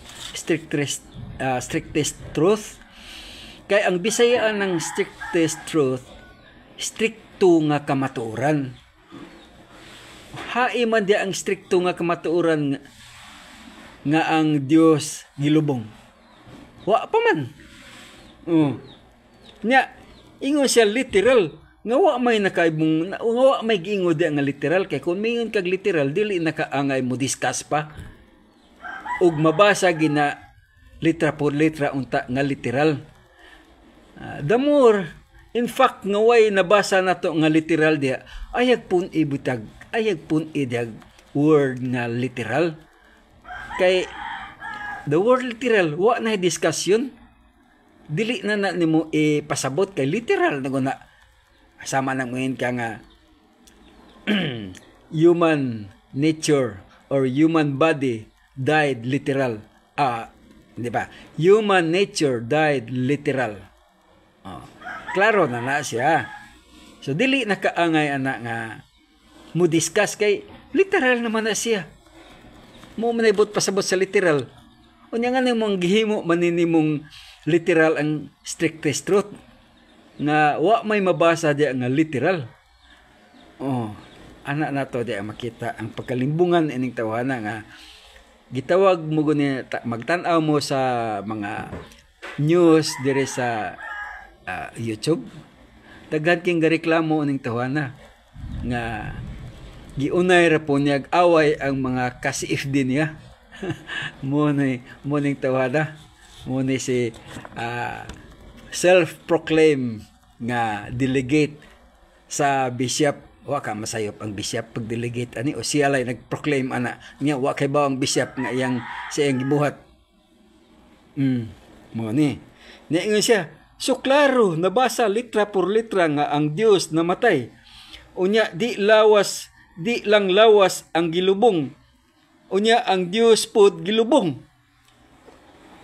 truth. Kaya ang bisayaan ng strictest truth, stricto nga kamatuoran. Hai man dia ang stricto nga kamatuoran nga ang Dios gilubong. Wa pa man. Nya ingon siya literal nga wa may nakaibong wa may giingod dia nga literal kay kun mingon kag literal dili nakaangay mo discuss pa ug mabasa gina litra por litra unta nga literal. The more in fact nga way nabasa nato nga literal dia ayag pun idag word nga literal kay the word literal wa na discussion dili na nimo ipasabot kay literal na guna sama nang ngayon ka nga human nature or human body died literal. Di ba? Human nature died literal. Klaro na siya. So dili nakaangay ana nga mo discuss kay literal naman na siya. Mo manibot pasabot sa literal. Unya nga nimong gihimo maninimong literal ang strictest truth nga wa may mabasa diya nga literal. Ana nato diya makita ang pagkalimbungan ining tawhana nga gitawag mo guni magtan-aw mo sa mga news dire sa YouTube. Daghan king gareklamo ning tawhana nga giunay ra po niya away ang mga ka-CFD niya. mo ning tawhana mo ni si self-proclaim nga delegate sa bishop wa ka masayop ang bishop pag-delegate ani o siya lay nag-proclaim ana niya wa kay ba ang bishop nga iyang sa iyang gibuhat. Mo ni. Niingon siya, so klaro nabasa litra por litra nga ang Dios namatay. Unya di lang lawas ang gilubong. Unya ang Dios pod gilubong.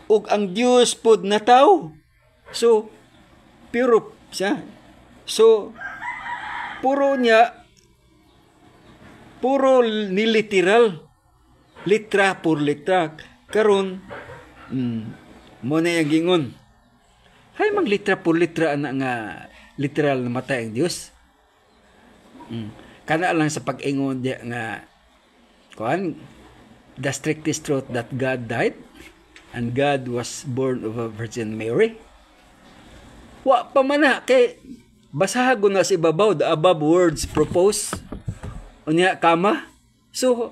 Ug ang Dios pod nataw. So puro siya. So puro ni literal, litra por litra. Karon mo na yung gingon, hay mang litra por litra na nga literal na matay ang Dios. Kana lang sa pag-ingon diya nga the strictest truth that God died and God was born of a Virgin Mary. Wa pa man na kay basahagon na si babaw the above words propose unya kama. So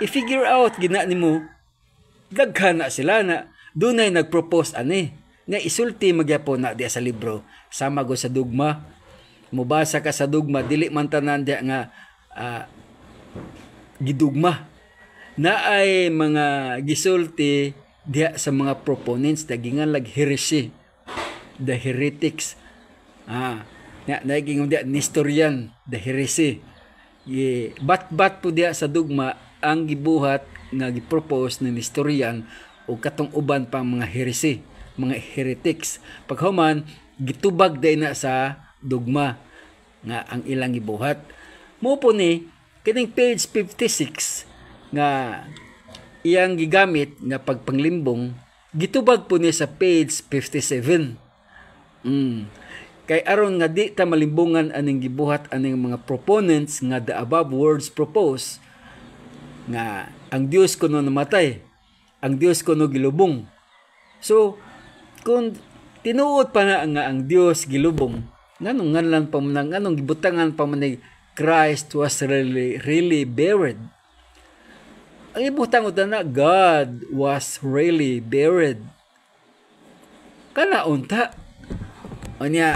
i-figure out gina nimo daghan na sila na dunay nagpropose ani nga isulti magyapon na diya sa libro sama go sa dugma. Mubasa ka sa dugma dili man tanan diya nga gidugma na ay mga gisulti diya sa mga proponents dagingan lag heresy, the heretics. Naging dia Nestorian, the heresy. Bat-bat po dia sa dugma ang gibuhat nga gipropose ni Nestorian o katong uban pang mga heresy, mga heretics. Paghuman gitubag day na sa dugma nga ang ilang gibuhat. Mo po ni kining page 56 nga iyang gigamit nga pagpanglimbong gitubag po ni sa page 57. Kay aron nga di ta malimbungan aning gibuhat aning mga proponents nga the above words propose nga ang Dios kuno namatay, ang Dios kuno gilubong. So kung tinuod pa na nga ang Dios gilubong, nganong nganlan pa man nganong gibutangan pa man ni Christ was really buried. Ang ibutang na God was really buried. Kana unta Onya,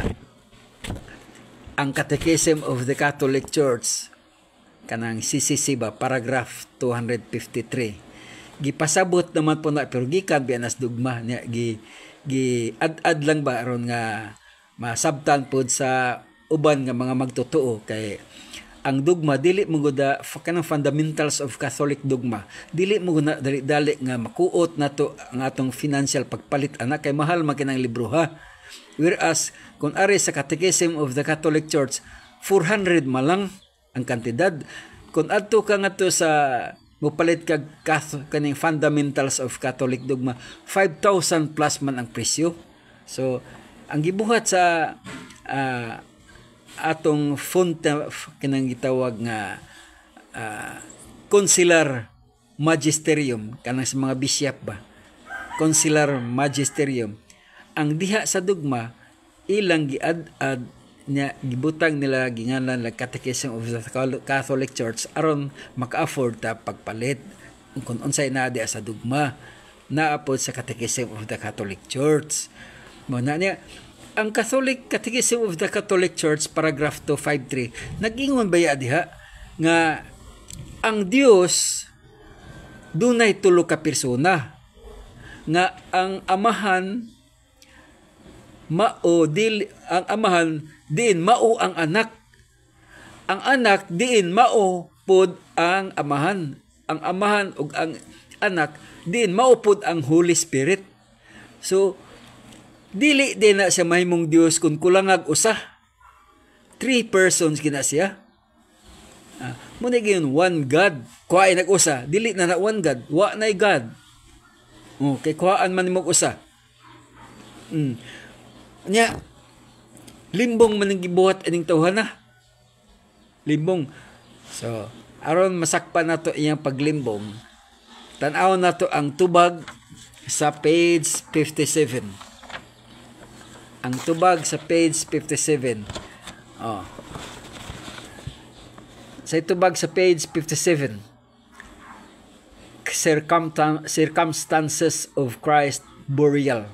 ang Catechism of the Catholic Church, kanang CCC ba, paragraph 253. Gipasabot naman po na, pero gikan biyanas dugma, niya, ad lang ba, aron nga masabtan po sa uban nga mga magtotoo, kay ang dugma, dili mo guda, kanang fundamentals of Catholic dogma, dili mo guna dali nga makuot na to ang atong financial pagpalit, anak, kay mahal makinang libro ha. Whereas, kung ari sa Catechism of the Catholic Church, 400 malang ang kantidad. Kung adto ka nga to sa mupalit kag kaning fundamentals of Catholic dogma, 5,000 plus man ang presyo. So, ang gibuhat sa atong kinang gitawag nga consular magisterium, kanang sa mga bishop ba, consular magisterium, ang diha sa dugma ilang giad-ad nya gibutang nila gingalan la Catechism of the Catholic Church aron maka-afford ta pagpalit kung unsay naa diha sa dugma naapod sa Catechism of the Catholic Church. Mo na niya ang Catechism of the Catholic Church paragraph 253 nag-ingon baya diha nga ang Dios dunay tulo ka persona nga ang amahan ang amahan diin mao ang anak. Ang anak diin mao pod ang amahan. Ang amahan ug ang anak diin mao pod ang Holy Spirit. So dili din na siya mahimong Dios kun kulangag usa. 3 persons gina siya. Mo na gyud one God. Kuha nag-usa, dili na one God, wa nay God. Kay kuhaan man nimo usa. Nya limbong man ang gibuhat aning tawhana. Limbong. So, aron masakpan nato iyang paglimbong, tan-aw nato ang tubag sa page 57. Ang tubag sa page 57. Sa tubag sa page 57. Circumstances of Christ burial.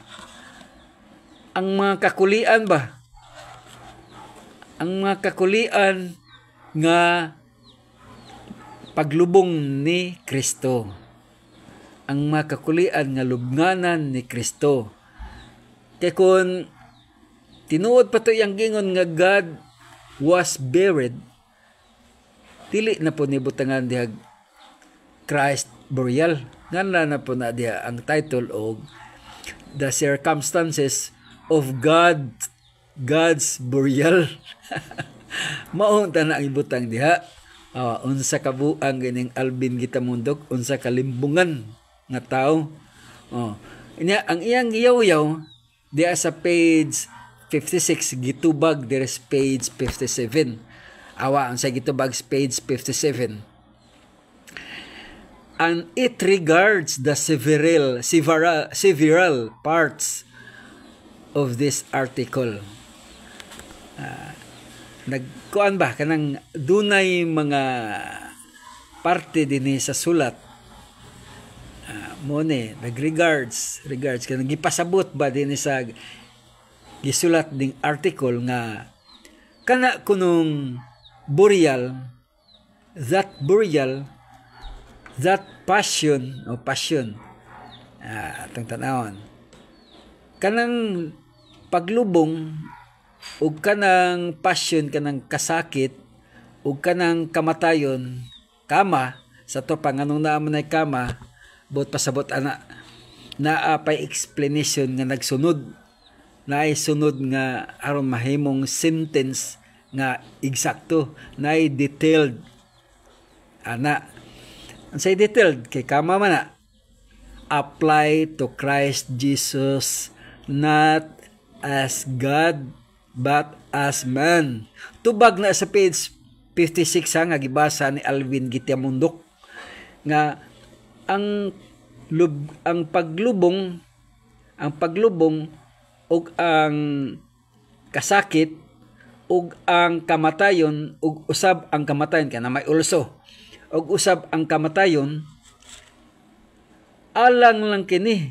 Ang mga kakulian ba? Ang mga kakulian nga paglubong ni Kristo. Ang makakulian nga lubnganan ni Kristo. Kaya kung tinuod pa to yung gingon nga God was buried, dili na po nibutangan dihag Christ burial. Nga na po na diha ang title o The Circumstances of God's Burial. Maunta na ang ibutang diha. Unsa kabuang ganing Alvin Gitamundok, unsa kalimbungan nga tao. Ang iyang giyaw-yaw diha sa page 56 gitubag there's page 57. Ang sa gitubag page 57. And it regards the several parts of this article. Nagkuan ba kanang dunay mga parte dinhi sa sulat. Mo ni regards kanang gipasabot ba dinhi sa gisulat ding article nga kana kunong burial, that passion atong tanawon kanang paglubong ug kanang passion, kanang kasakit ug kanang kamatayon kama sa to panganong naaman ay kama bot pasabot ana naa pay explanation nga nagsunod naay sunod nga aron mahimong sentence nga eksakto naay detailed ana. Ang say detailed kay kama man na apply to Christ Jesus not as God but as man. Tubag na sa page 56 nga gibasa ni Alvin Gitamundok nga ang paglubong ug ang kasakit ug ang kamatayon ug usab ang kamatayon kana may ulso ug usab ang kamatayon alang lang kini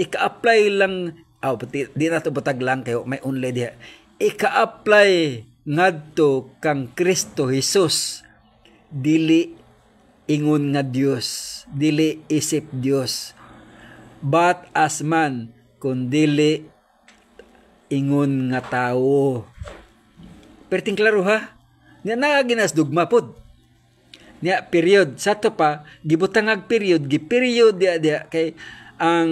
ika-apply lang di na to butag lang kayo may only diha ika-apply ngadto kang Kristo Jesus dili ingon nga Dios dili isip Dios but as man kun dili ingon nga tawo. Perting klaro ha. Nya nagaginas dugma pod. Nya period sa to pa gibutangag period dia kay ang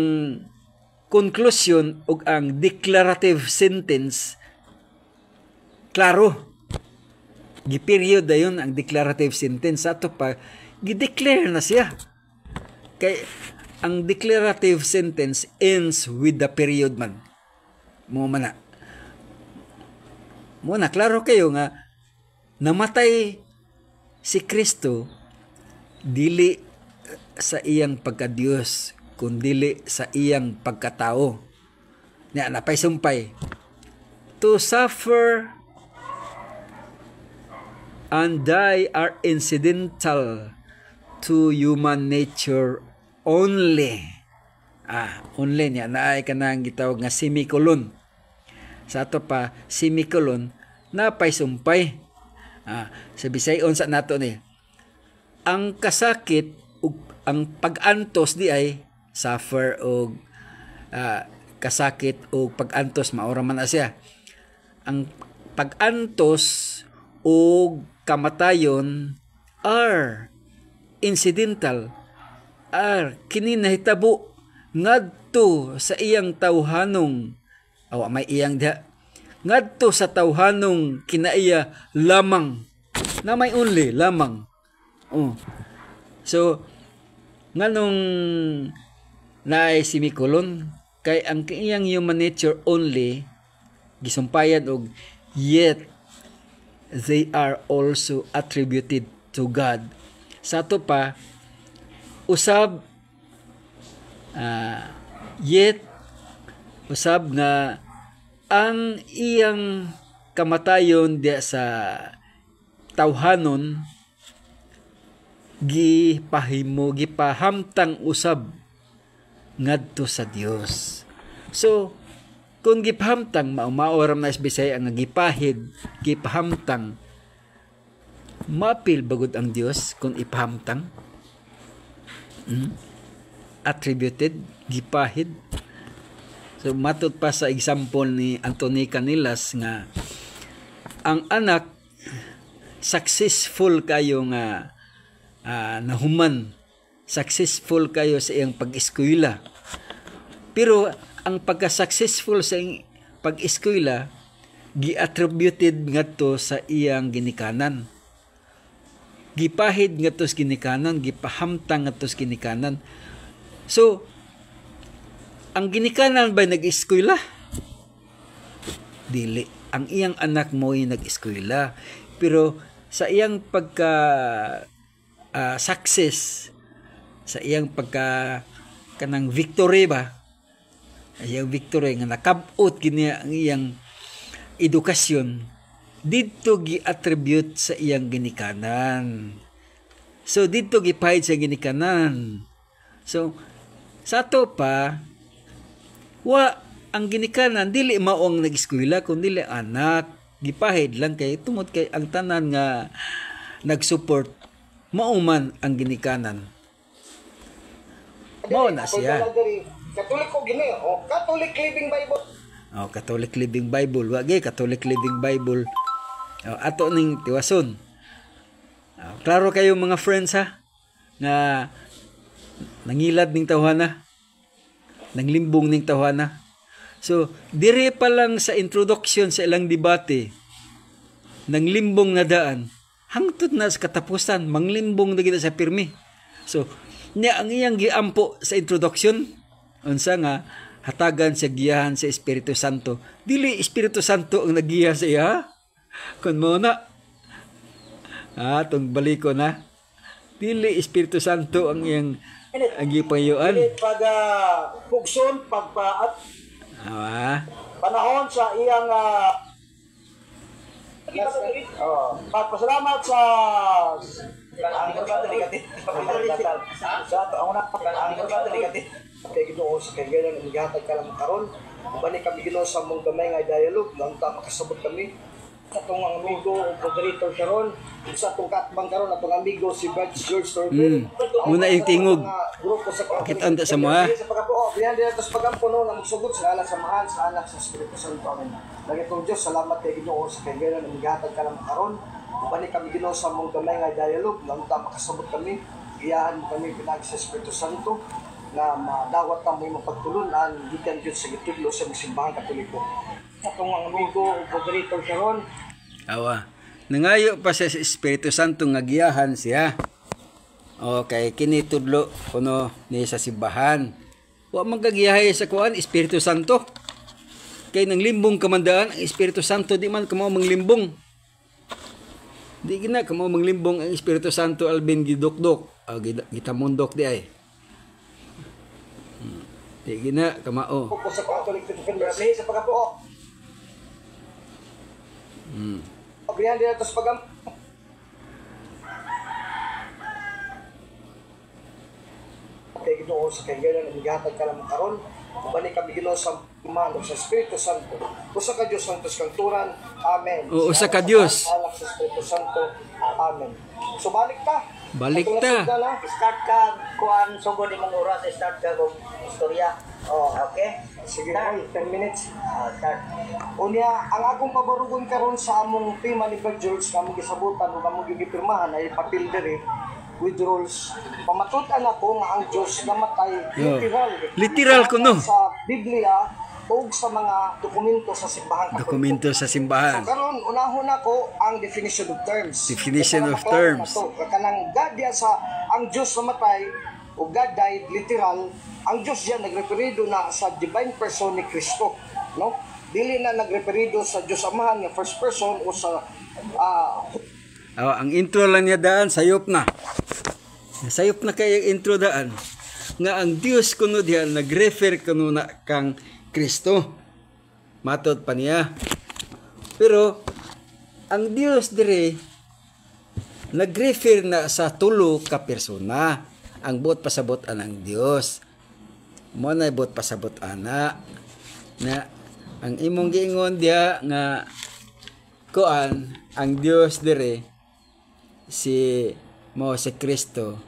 conclusion ug ang declarative sentence klaro. Gi-period dayon ang declarative sentence sa to pa gi-declare na siya. Kay ang declarative sentence ends with the period man. Mo na klaro kayo nga namatay si Kristo dili sa iyang pagka-Dios kundi sa iyang pagkatao. Nya napay sumpay to suffer and die are incidental to human nature only. Only niya naay kanang gitawag nga semicolon. Sa ato pa semicolon napay sumpay. Sa Bisayon sa nato ni. Ang kasakit ug ang pag-antos di ay suffer og kasakit ug pag-antos maura man na siya. Ang pag-antos ug kamatayon are incidental kini nahitabo ngadto sa iyang tawhanong may iyang diha ngadto sa tawhanong kinaiya lamang na may only lamang. So nganong naay semicolon kay ang iyang human nature only gisumpayan og yet they are also attributed to God. Sa to pa usab yet usab nga ang iyang kamatayon diya sa tawhanon gipahamtang usab ngadto sa Dios. So Kung gipahamtang, maumaoram na Bisaya nga gipahid, gipahamtang, mapil bagod ang Dios kung ipahamtang? Attributed, gipahid. So matod pa sa example ni Anthony Canilas nga ang anak successful kayo nga nahuman, successful kayo sa iyang pag-eskwela. Pero ang pagka-successful sa iyang pag-eskwela gi-attributed ngadto sa iyang ginikanan. Gipahid ngadto sa ginikanan, gipahamtang ngadto sa ginikanan. So ang ginikanan ba nag-eskwela? Dili. Ang iyang anak mo ay nag-eskwela. Pero sa iyang pagka success, sa iyang pagka kanang victory ba? Iyang victory nga nakabot gini ang iyang edukasyon, dito gi-attribute sa iyang ginikanan. So dito gipahid sa ginikanan. So sa ato pa ang ginikanan dili mao ang nag-eskwela kundi anak, gipahid lang kay tungod kay ang tanan nga nag-support mao man ang ginikanan. Mao na siya. Catholic ko gini, Catholic Living Bible. Catholic Living Bible, wagi Catholic Living Bible. Ato ning tiwason. Klaro kayo mga friends ha nga nangilad ning tawhana, nanglimbong ning tawhana. So, dire pa lang sa introduction sa ilang debate, nanglimbong na daan, hangtod na sa katapusan, manglimbong na gina sa pirmi. So, niya ang iyang giampo sa introduction, unsa nga, hatagan sa giyahan sa Espiritu Santo. Dili Espiritu Santo ang nagiya sa iya, kun mo na, itong baliko na, dili Espiritu Santo ang iyang gipayuan. Pag pugson, panahon sa iyang pagpasalamat sa kay Ginoo sa kagayan ang gihatag ka lang karon. Bani kami Ginoo sa mong gamay nga dialogue, lang ta makasabot kami. Atong amigo o moderator karon, sa atong katbang karon atong amigo si Brad George Torville. Muna yung tingog. Grupo sa Kita sa mga. Sa pagkapuo, diyan dito sa pagampuno na magsugod sa anak samahan sa anak sa Espiritu Santo. Amen. Daghang Dios, salamat kay Ginoo sa kagayan ang gihatag ka lang karon. Bani kami Ginoo sa mong gamay nga dialogue, lang ta makasabot kami. Giyahan kami pinag sa Espiritu Santo na madawat ang may mapagtulunan gikan Diyos sa gitudlo sa simbahan Katoliko. Atong amigo o moderator karon. Nangayo pa sa Espiritu Santo nga giyahan siya. Okay, kini tudlo kuno ni sa simbahan. Wa man kagiyahay sa kuan Espiritu Santo. Kay nang limbong kamandaan ang Espiritu Santo di man kamo manglimbong. Di gina kamo manglimbong ang Espiritu Santo albin gidokdok. Gitamundok di ay. Di gina kamao. Opo sa Catholic Confederacy sa pagkapuo. Obrihan dito sa pagam. Kay Ginoo sa kagayan ang gihatag ka lang karon. Bani kami Ginoo sa mano sa Espiritu Santo. Usa ka Dios santos kang turan. Amen. Usa ka Dios. Anak sa Espiritu Santo. Amen. So balik ta. Balik ta. Start ka kuan sugod imong oras, start ka kung istorya. Okay? Sige, 10 minutes. Start. Unya, ang akong pabarugon karon sa among tema ni Brad George, among gisabutan ug among gigipirmahan ay papel diri with rules. Pamatutan ako nga ang Dios namatay literal. Literal kuno. Sa Biblia o sa mga dokumento sa simbahan. Dokumento sa simbahan. Karon unahon ako ang definition of terms. Definition of terms. Kanang God diya sa ang Dios namatay o God died literal. Ang Diyos diyan nagreferido na sa divine person ni Kristo, no? Dili na nagreferido sa Diyos Amahan nga first person o sa ang intro lang niya daan sayop na. Sayop na kay intro daan nga ang Dios kuno diyan nagrefer kuno na kang Kristo. Matod pa niya. Pero ang Dios dire nagrefer na sa tulo ka persona. Ang buot pasabot ang Dios. Mo na buot pasabot ana na Ang imong giingon diha nga kuan ang Dios dire si Kristo.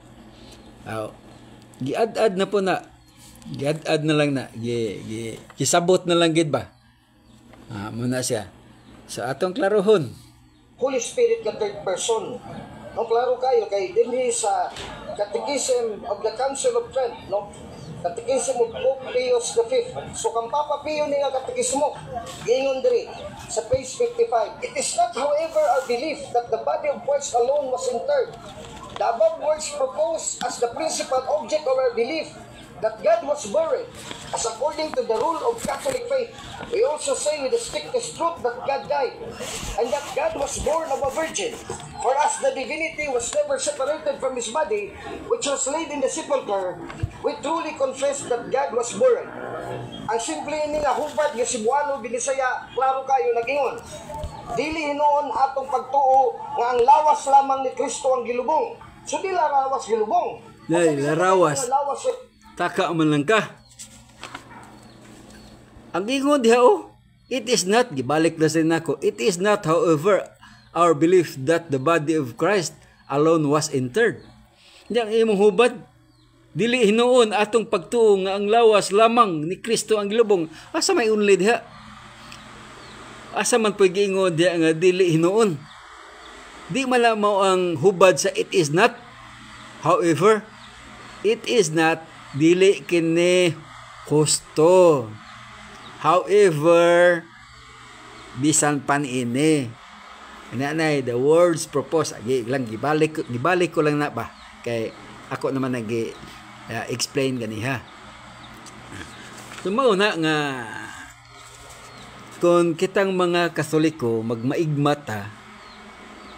Giad-ad na po na. Giad-ad na lang na. Gisabot na lang gid ba? Muna siya. So atong klarohon. Holy Spirit ka third person. No, klaro kayo kay dinhi sa Catechism of the Council of Trent, no? Catechism of Pope Pius V. So kang Papa Pio ni nga katekismo, giingon diri sa page 55. It is not, however, our belief that the body of Christ alone was interred. The above words propose as the principal object of our belief that God was buried, as according to the rule of Catholic faith. We also say with the strictest truth that God died, and that God was born of a virgin. For as the divinity was never separated from his body, which was laid in the sepulchre, we truly confess that God was buried. Ang simple ini nga hubad nga Cebuano, Binisaya, klaro kayo nag-ingon. Dili hinoon atong pagtuo nga ang lawas lamang ni Kristo ang gilubong. So di larawas gilubong. Dai, larawas. Lawas Taka man lang ka. Ang ingon diha it is not, gibalik na sa nako, it is not, however, our belief that the body of Christ alone was interred. Hindi ang imong hubad. Dili hinuon atong pagtuo nga ang lawas lamang ni Kristo ang gilubong. Asa may unli diha? Asa man po'y giingon diha nga dili hinuon? Di malamaw ang hubad sa it is not. However, it is not, dili kini husto. However, bisan pan ini. Nanay, the words proposed, gibalik ko lang na ba? Kay ako naman explain ganiha. Tumaw na nga kung kitang mga Katoliko magmaigmata,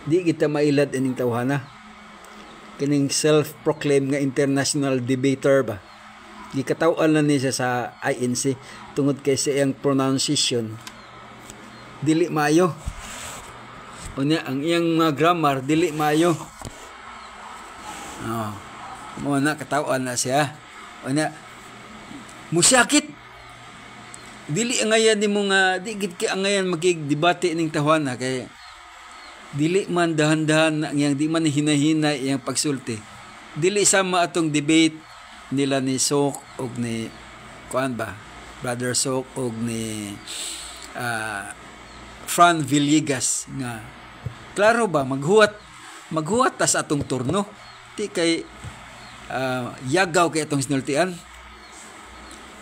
di kita mailad ining tawhana. Kining self-proclaimed nga international debater ba? Gikatawan na niya sa INC tungod kay sa iyang pronunciation. Dili maayo. Unya ang iyang mga grammar dili maayo. Mo na katawan na siya. Unya musyakit. Dili angayan nimo nga di gid kay angayan magigdebate ning tawhana kay dili man dahan-dahan yang di man hinahina yang pagsulti. Dili sama atong debate nila ni Sok og ni kuan ba? Brother Sok og ni Fran Villegas nga klaro ba maghuwat tas atong turno. Di kay yagaw kay atong sinultian.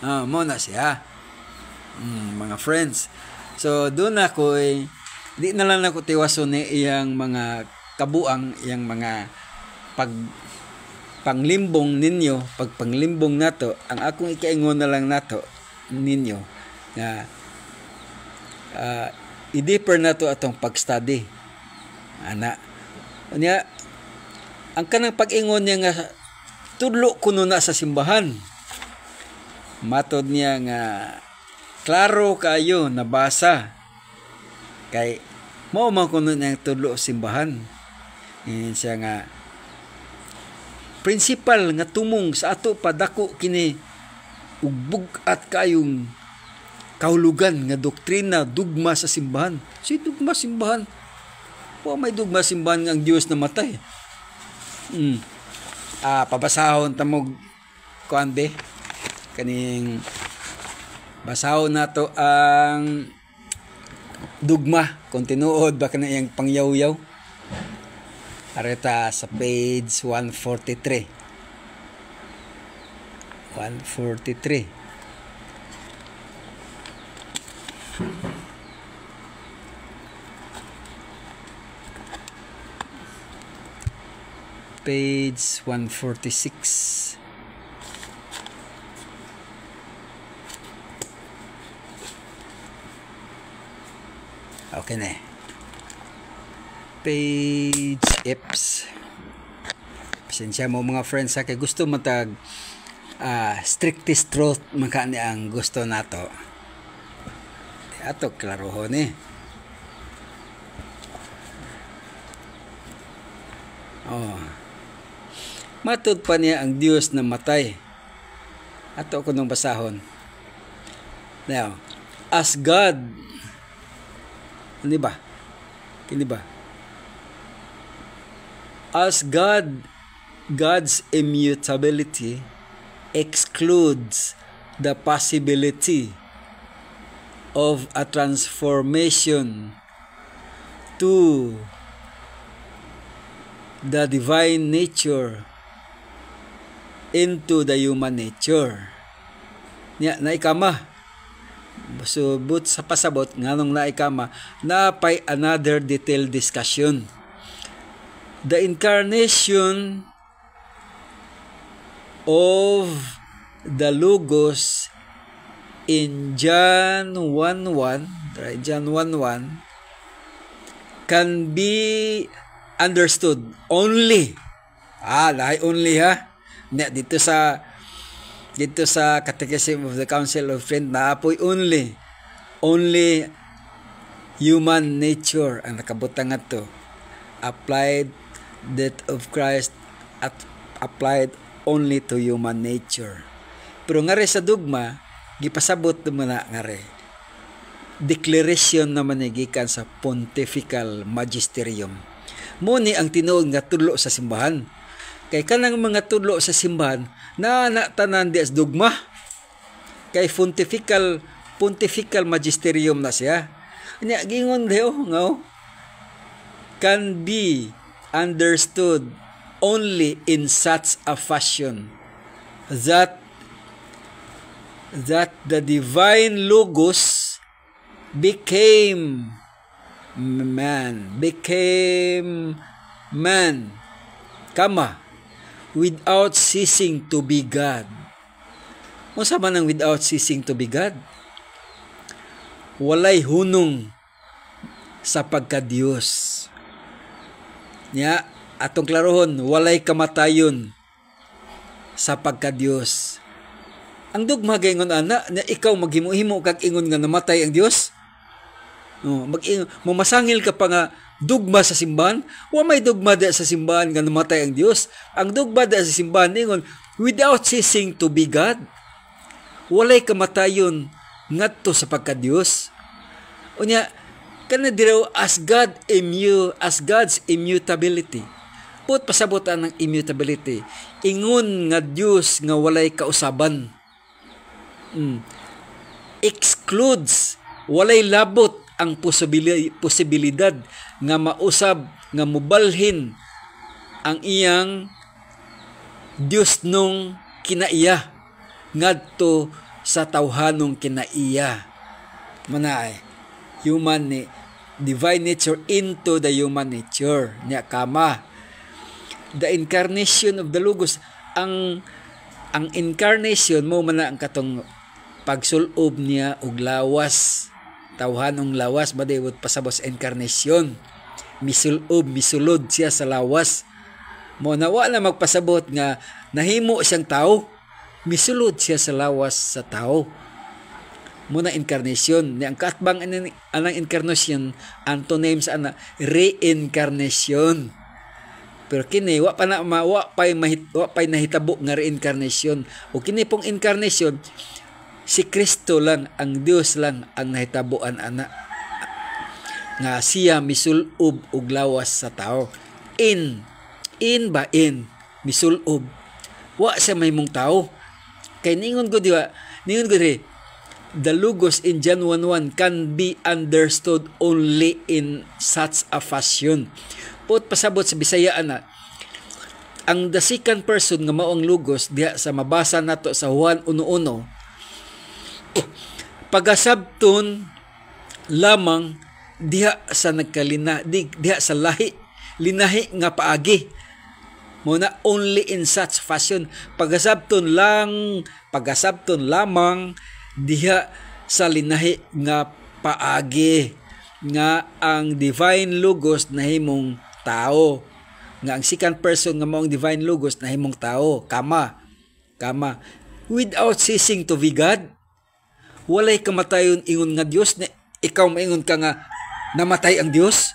Mo na siya. Mga friends. So doon ako di na lang ako tiwason ni iyang mga kabuang, iyang mga panglimbong ninyo, pagpanglimbong nato, ang akong ikaingon na lang nato ninyo na i-deeper nato atong pag-study. Ana. Unya ang kanang pag-ingon niya nga tudlo kuno na sa simbahan. Matod niya nga klaro kayo nabasa kay mao man kuno niyang tudlo simbahan. Siya nga principal nga tumong sa ato padako kini ugbog at kayong kahulugan nga doktrina dugma sa simbahan. Si dugma simbahan. Po may dugma simbahan nga ang Dios namatay. Pabasahon tamog kuande kaning basahon nato ang dugma kung tinuod ba kana iyang pangyaw-yaw. Areta sa page 143. 143. Page 146. Okay na. Page Eps. Pasensya mo mga friends kay gusto matag strictest truth makani ang gusto nato. Ato klarohon Matud pa niya ang Dios na matay. Ato ko nung basahon. Now, as God, kini ba as God's immutability excludes the possibility of a transformation to the divine nature into the human nature. Naikama. So, but sa pasabot, nganong naikama, napay another detailed discussion. The incarnation of the Logos in John 1:1, right? John 1:1 can be understood only. Lahi only ha. Dito sa Catechism of the Council of Trent na apoy only human nature ang nakabutang ato. Applied death of Christ applied only to human nature. Pero nga rin sa dogma, gipasabot naman na nga rin. Declaration naman gikan sa Pontifical Magisterium. Muni ang tinuod nga tudlo sa simbahan. Kay kanang mga tudlo sa simbahan na tanan di as dogma. Kay Pontifical Magisterium na siya. Nya gingon dayo nga can be understood only in such a fashion that the divine Logos became man, without ceasing to be God. Unsa man ang without ceasing to be God? Walay hunong sa pagka-Dios. Nya atong klarohon, walay kamatayon sa pagka-Dios. Ang dugma gaingon ana na ikaw maghimo-himo kag ingon nga namatay ang Dios. Mamasangil ka pa nga dugma sa simbahan, wa may dugma da sa simbahan nga namatay ang Dios. Ang dugma da sa simbahan ingon without ceasing to be God. Walay kamatayon ngadto sa pagka-Dios. Unya kana diraw as God's immutability. Put pasabotan ng immutability. Ingon nga Dios nga walay kausaban. Excludes, walay labot ang posibilidad nga mausab nga mubalhin ang iyang Dios nung kinaiya ngadto sa tawhanong kinaiya. Manaay human ni divine nature into the human nature nya kama. The incarnation of the Logos, ang incarnation mo man ang katong pagsulob niya og lawas, tawhanong lawas badayot pasabos incarnation. Misulod siya sa lawas. Mo na wala magpasabot nga nahimo siyang tao, misulod siya sa lawas sa tao. Muna incarnation ni ang katbang anang incarnation antonyms ana reincarnation. Pero kini wa pa nahitabo nga reincarnation. O kini pong incarnation si Kristo lang, ang Dios lang ang nahitaboan ana nga siya misulob og lawas sa tao. In misulob. Wa siya may mong tao. Kay ningon ko the Logos in John 1:1 can be understood only in such a fashion. Put pasabot sa Bisaya ana, ang the second person nga mao ang Logos diha sa mabasa nato sa Juan 1:1, pagasabton lamang diha sa diha sa linahi nga paagi. Muna only in such fashion, pagasabton lamang diha sa linahi nga paagi nga ang divine Logos nahimong tao, nga ang second person nga maong divine Logos nahimong tao, kama without ceasing to be God. Walay kamatayon ingon nga Dios na ikaw maingon ka nga namatay ang Dios.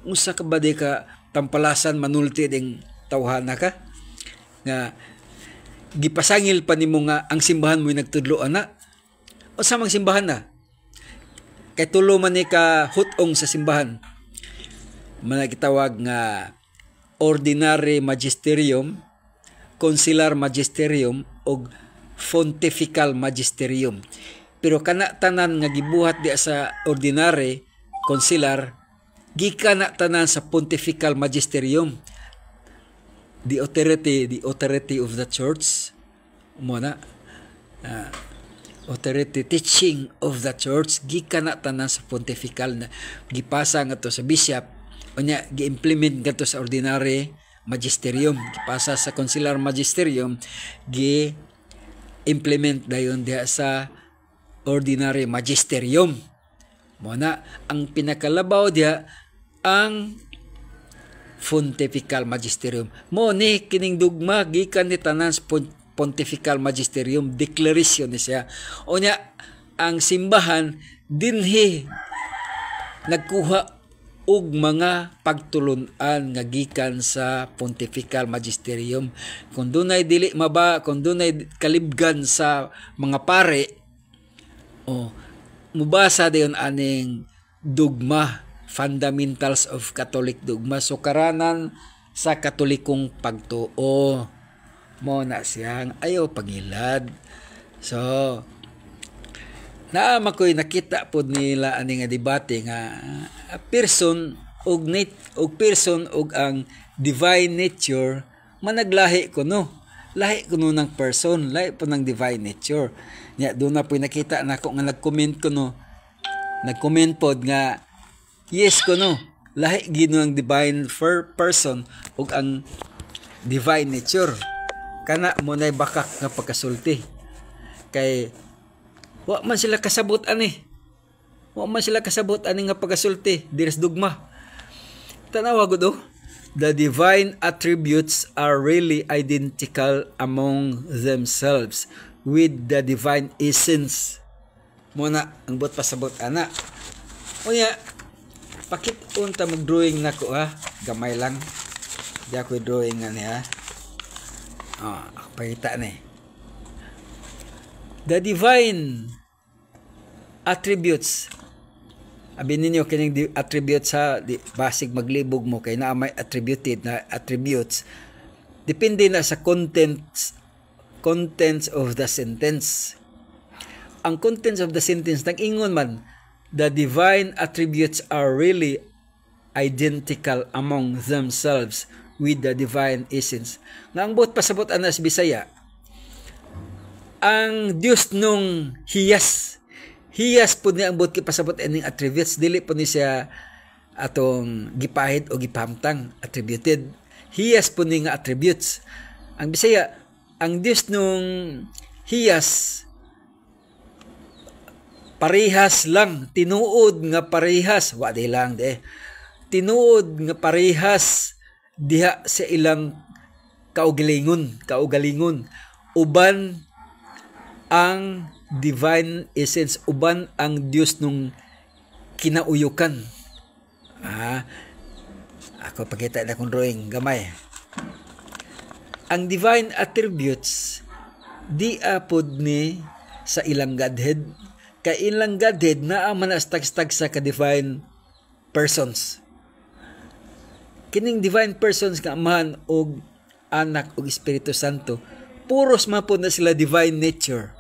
Unsa ka ba di ka tampalasan manulti ding tawhana ka nga gipasangil pa nimo nga ang simbahan mo nagtudlo ana? O sa mga simbahan na kay tulo man ni ka hutong sa simbahan. Managitawag nga ordinary magisterium, consular magisterium ug pontifical magisterium. Pero kana tanan nga gibuhat di sa ordinary, consular, gikan na tanan sa pontifical magisterium. The authority of the church mo na authority teaching of the church gikan na tanan sa pontifical na gipasa nga to sa bishop unya gi-implement gadto sa ordinary magisterium, gipasa sa consular magisterium, gi-implement dayon diha sa ordinary magisterium. Mo na ang pinakalabaw diha ang pontifical magisterium. Mo ni kining dugma gikan ni tanan sa pontifical magisterium, declaration ni siya. Unya ang simbahan dinhi nagkuha og mga pagtulon-an nga gikan sa pontifical magisterium. Kung dunay dili kung dunay kalibgan sa mga pare, mubasa dayon aning dugma, fundamentals of Catholic dogma, sukaranan sa Katolikong pagtuo. Mo na siyang ayaw pangilad. So naama ko'y nakita po nila ani nga debate nga person og person og ang divine nature managlahi kuno. Lahi kuno ng person, lahi po ng divine nature. Nya doon na po nakita nako nga nag-comment kuno. Nag-comment pod nga yes kuno. Lahi gino ang divine person og ang divine nature. Kana mo nay bakak nga pagkasulti. Kay wa man sila kasabot ani. Wa man sila kasabot ani nga pagasulti diras dugma. Tanawa gud the divine attributes are really identical among themselves with the divine essence. Muna ang bot pasabot ana. Unya pakit unta mag-drawing nako gamay lang. Di ako drawing ani pakita ni. The divine attributes. Abi ninyo kining attributes basig maglibog mo kay naa may attributed na attributes. Depende na sa contents of the sentence. Ang contents of the sentence nag-ingon man, the divine attributes are really identical among themselves with the divine essence. Nga ang bot pasabot anas Bisaya, ang Dios nung hiyas po niya ang buot kipasabot aning attributes, dili po ni siya atong gipahid o gipahamtang attributed. Hiyas po ni nga attributes. Ang Bisaya, ang Dios nung hiyas parehas lang, tinuod nga parehas, wa di lang tinuod nga parehas diha sa ilang kaugalingon, uban ang divine essence, uban ang Dios nung kinauyukan. Ako pakita na kong drawing gamay. Ang divine attributes di apod ni sa ilang Godhead, kay ilang Godhead naa man astag-stag sa ka-divine persons. Kining divine persons nga Amahan og Anak og Espiritu Santo, puros man po na sila divine nature.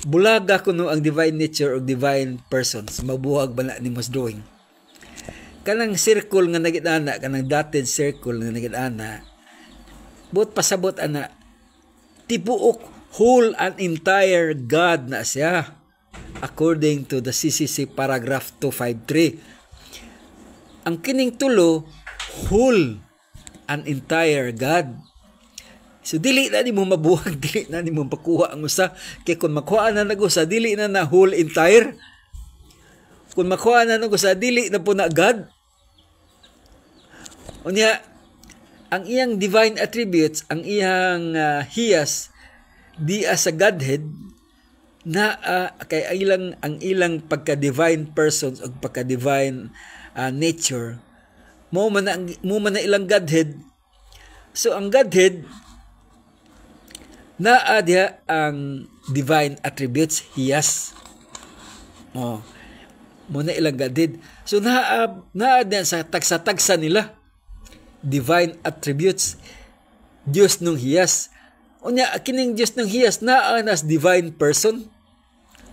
Bulaga kuno ang divine nature o divine persons. Mabuhag ba na ni mas drawing? Kanang circle nga nagitana, kanang dotted circle nga nagitana, buot pasabot ana, tibuok whole and entire God na siya. According to the CCC paragraph 253. Ang kining tulo, whole and entire God. So dili na nimo mabuhag, dili na nimo pakuha ang usa, kay kung makuha na nag-usa dili na whole entire. Kung makuha na nag-usa dili na po na God. Unya ang iyang divine attributes, ang iyang hiyas di sa Godhead na kay ang ilang pagka-divine persons o pagka-divine nature mo man na ilang Godhead. So ang Godhead naa diha ang divine attributes, hiyas. Oh, muna ilang gadid. So naa din sa tagsa-tagsa nila divine attributes, Dios nung hiyas. Unya kining Dios nung hiyas naa nas divine person.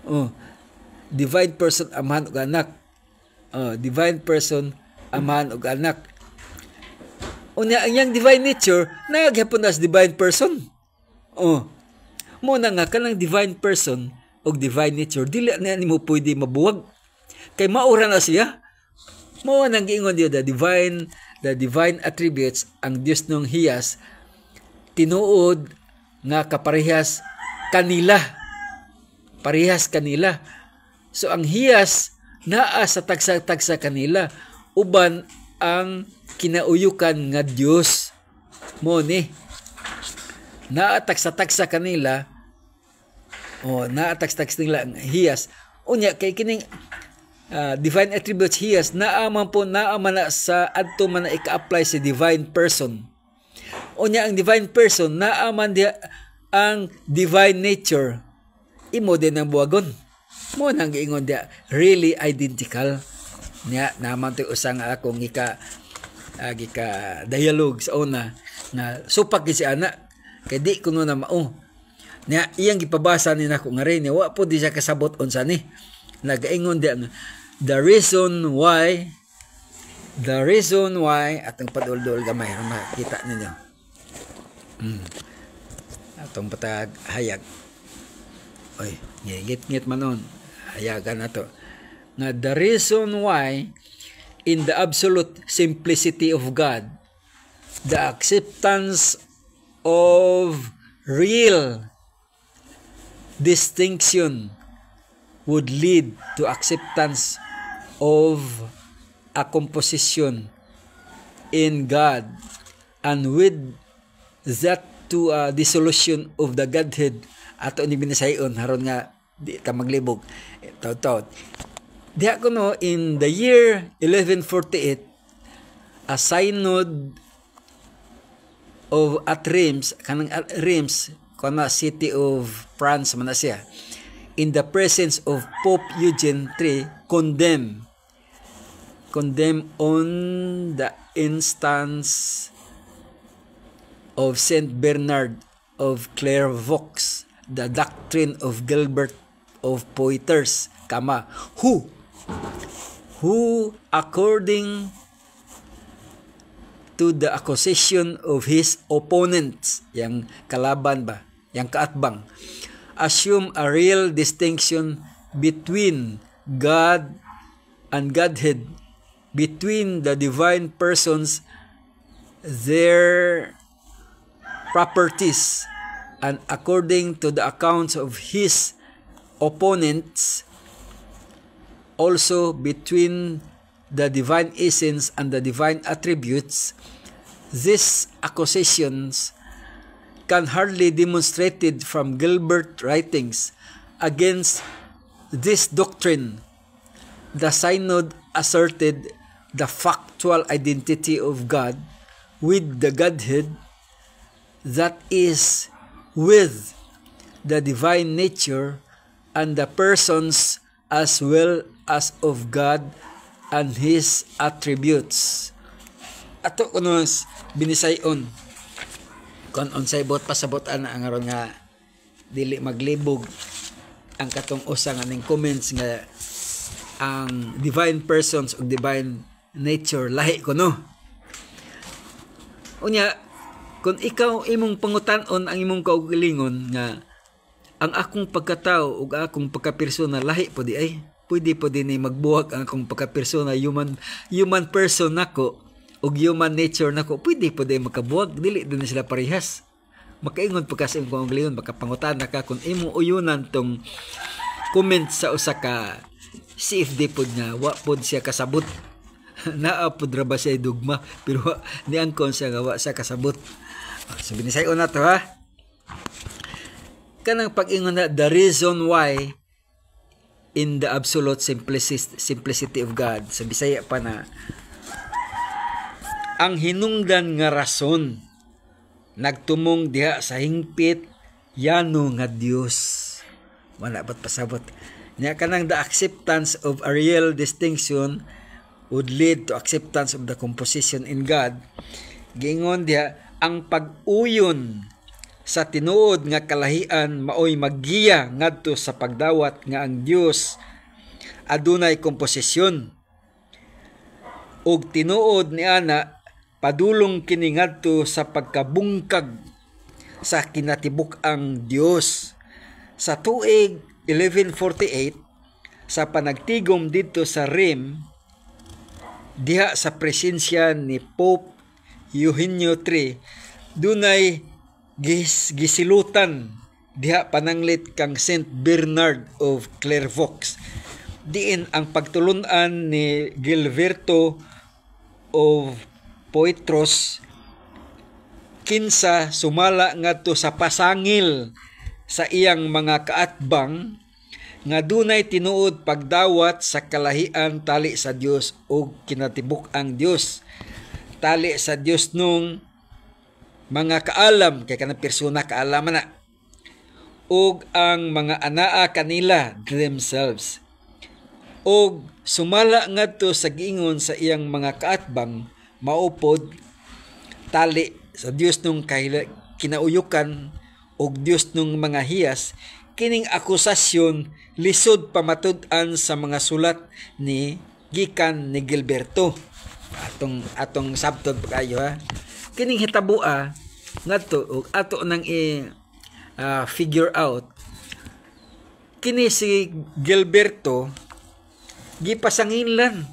Oh, divine person amahan ug anak. Oh, divine person amahan ug anak. Unya ang yang divine nature naghapon as divine person. Oh, mo na nga kanang divine person og divine nature dili na nimo pwede mabuwag kay maura na siya. Mo nang giingon diyo the divine attributes ang Dios nung hiyas tinuod nga kaparehas kanila. Parehas kanila. So ang hiyas naa sa tagsa-tagsa kanila uban ang kinauyukan nga Dios mo ni naa tagsa-tagsa kanila. Oh, naa tagsa-tagsa nila ang hiyas. Unya kay kining divine attributes hiyas naa man sa adto man na ika-apply sa divine person. Unya ang divine person naa man dia ang divine nature imo din ang buwagon. Mo nang giingon dia really identical niya naman to usang akong gika dialogue sa una na supak si ana kay di kuno na mao niya iyang gipabasa ni nako nga rin wa po di siya kasabot unsa ni nagaingon dia the reason why atong padul-dul gamay makita ninyo atong patag hayag oy ngit manon hayagan nato nga the reason why in the absolute simplicity of God the acceptance of real distinction would lead to acceptance of a composition in God and with that to a dissolution of the Godhead ato ni binasayon haron nga di ka maglibog taw diha kuno in the year 1148 a synod of at Reims kanang Reims kana city of France man siya in the presence of Pope Eugene III condemn on the instance of Saint Bernard of Clairvaux the doctrine of Gilbert of Poitiers who according to the accusation of his opponents yang kalaban ba yang kaatbang assume a real distinction between God and Godhead between the divine persons their properties and according to the accounts of his opponents also between the divine essence and the divine attributes. These accusations can hardly be demonstrated from Gilbert writings. Against this doctrine, the synod asserted the factual identity of God with the Godhead, that is, with the divine nature and the persons as well as of God and His attributes. Ato kunos binisayon kon unsay bot pasabotan ang aron nga dili maglibog ang katong usa nga ning comments nga ang divine persons ug divine nature lahi kuno. Unya kung ikaw imong pangutan-on ang imong kaugalingon nga ang akong pagkatao ug akong pagkapersona lahi po di ay pwede po din ni magbuwag ang akong pagkapersona human person nako ug human nature nako pwede po din makabuwag dili din sila parehas makaingon pa kasi imong kaugalingon makapangutan na ka kung imong uyunan tong comment sa usa ka CFD pod nga wa pod siya kasabot naa pod ra ba siya dugma pero ni angkon siya nga wa siya kasabot. So binisayon na to ha. Kanang pag-ingon na the reason why in the absolute simplicity of God sa Bisaya pa na ang hinungdan nga rason nagtumong diha sa hingpit yano nga Dios wala ba't pasabot Nya kanang the acceptance of a real distinction would lead to acceptance of the composition in God. Giingon diha ang pag-uyon sa tinuod nga kalahian maoy maggiya ngadto sa pagdawat nga ang Dios adunay komposisyon ug tinuod niana padulong kini ngadto sa pagkabungkag sa kinatibuk-ang Dios. Sa tuig 1148 sa panagtigom dito sa Rome diha sa presensya ni Pope Eugenio III dunay gisilutan diha pananglit kang Saint Bernard of Clairvaux. Diin ang pagtulunan ni Gilberto of Poitras kinsa sumala ngadto sa pasangil sa iyang mga kaatbang nga dunay tinuod pagdawat sa kalahian tali sa Dios ug kinatibuk-ang Dios. Tali sa Dios nung mga kaalam kay kanang persona kaalaman na ug ang mga anaa kanila themselves. Og sumala ngadto sa giingon sa iyang mga kaatbang maupod tali sa Dios nung kinauyukan og Dios nung mga hiyas. Kining akusasyon lisod pamatud-an sa mga sulat ni gikan ni Gilberto. Atong sabtod kayo ha. Kining hitabua ngadto og ato nang figure out kini si Gilberto gipasanginlan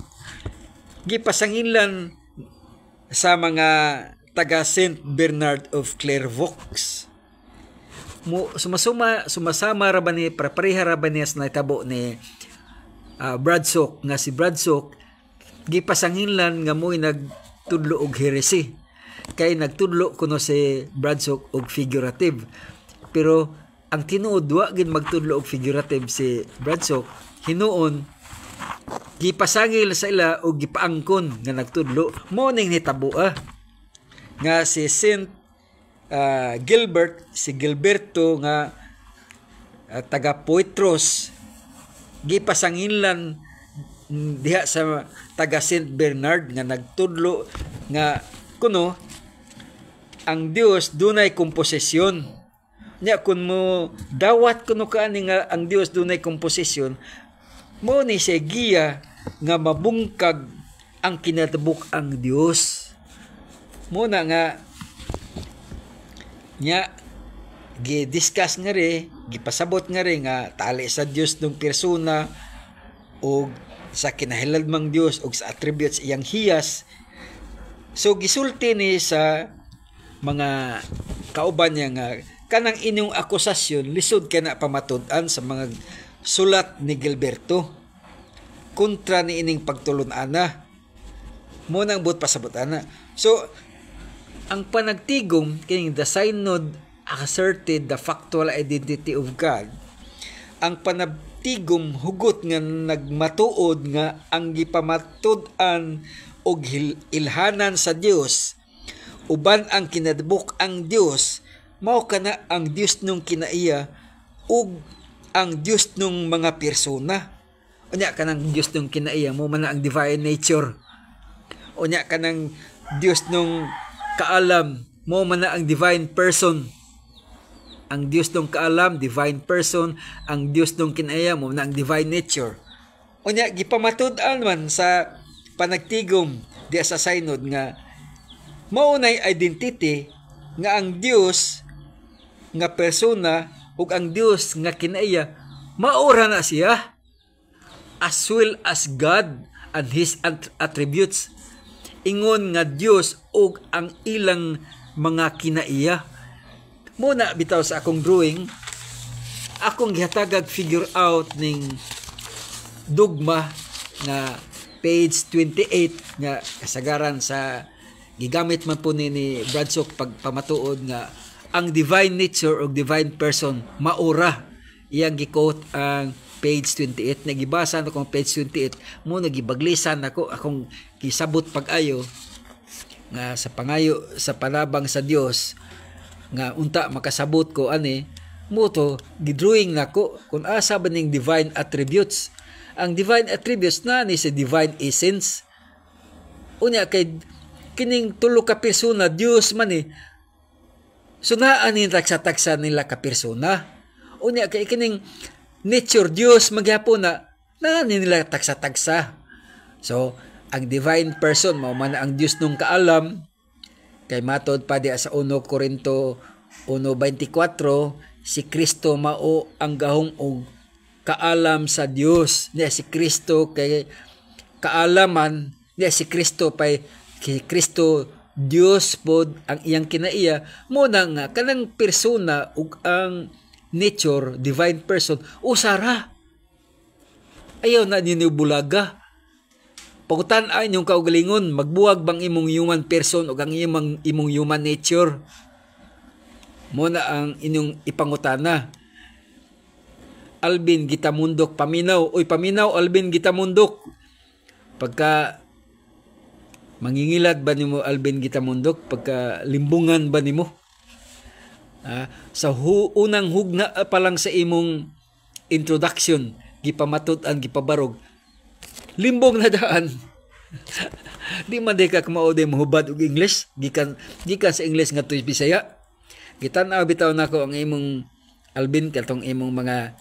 sa mga taga Saint Bernard of Clairvaux. Sumasama ra ba ni pareha ra ba niya sa natabo ni Bradsock nga si Bradsock gipasanginlan nga mo'y nagtudlo og heresy kay nagtudlo kuno si Bradsock og figurative, pero ang tinuod wa gid magtudlo og figurative si Bradsock, hinuon gipasangil sa ila og gipaangkon nga nagtudlo mo ning hitabo nga si Saint si Gilberto nga taga Poitras gipasanginlan diha sa taga Saint Bernard nga nagtudlo nga kuno ang Dios dunay komposisyon. Nya kun mo dawat kuno kaani nga ang Dios dunay komposisyon, mo ni siya giya nga mabungkag ang kinatibuk ang Dios. Muna nga nya gi-discuss nga ri, gipasabot nga ri nga tali sa Dios ng persona o sa kinahilalmang Dios o sa attributes iyang hiyas. So gisulti ni sa mga kauban niya nga kanang inyong akusasyon lisod kay na pamatud-an sa mga sulat ni Gilberto kontra ni ining pagtulon-ana mo nang but pasabot-ana. So ang panagtigom kining the synod asserted the factual identity of God. Ang panagtigom hugot nga nagmatuod nga ang gipamatud-an og ilhanan sa Dios uban ang kinadbuk ang Dios mao kana ang Dios nung kinaiya ug ang Dios nung mga persona. Unya kanang Dios nung kinaiya mo man ang divine nature. Unya kanang Dios nung kaalam mo man ang divine person. Ang Dios nung kaalam divine person, ang Dios nung kinaiya mo man ang divine nature. Unya gipamatud-an man sa panagtigom di sa synod nga maunay identity nga ang Dios nga persona ug ang Dios nga kinaiya maura na siya as well as God and His attributes. Ingon nga Dios ug ang ilang mga kinaiya. Muna bitaw sa akong drawing, akong gihatagag figure out ning dogma nga page 28 nga kasagaran sa gigamit man po ni Bradsock pagpamatuod nga ang divine nature o divine person maura. Iyang gi-quote ang page 28. Nagibasa na kong page 28 mo nagibaglisan ako akong gisabot pag-ayo nga sa pangayo sa panabang sa Dios nga unta makasabot ko ani Muto, gidrawing nako kung asa ba ning divine attributes. Ang divine attributes na ni sa divine essence. Unya kay kining tulo ka persona Dios man ni sunaan ni taksa-taksa nila ka persona. Unya kay kining nature Dios magyapon na nila taksa-taksa. So ang divine person mao man ang Dios nung kaalam kay matod pa di sa 1 Corinto 1:24 si Kristo mao ang gahong og kaalam sa Dios. Niya si Kristo kay kaalaman, niya si Kristo pay kay Kristo Dios pod ang iyang kinaiya mo nang kanang persona ug ang nature divine person usara. Ayaw na ninyo bulaga. Pagutan-an yung kaugalingon, magbuwag bang imong human person o ang imong human nature? Muna ang inyong ipangutana. Alvin Gitamundok, paminaw. Uy, paminaw, Alvin Gitamundok. Pagka mangingilad ba nimo Alvin Gitamundok? Pagka limbungan ba nimo? Sa unang hugna pa lang sa imong introduction, gipamatud-an, gipabarog, limbong na daan. Di man di ka kumao di mahubad og English, gikan sa English nga tuy Bisaya. Gitanaw bitaw nako ang imong Alvin katong imong mga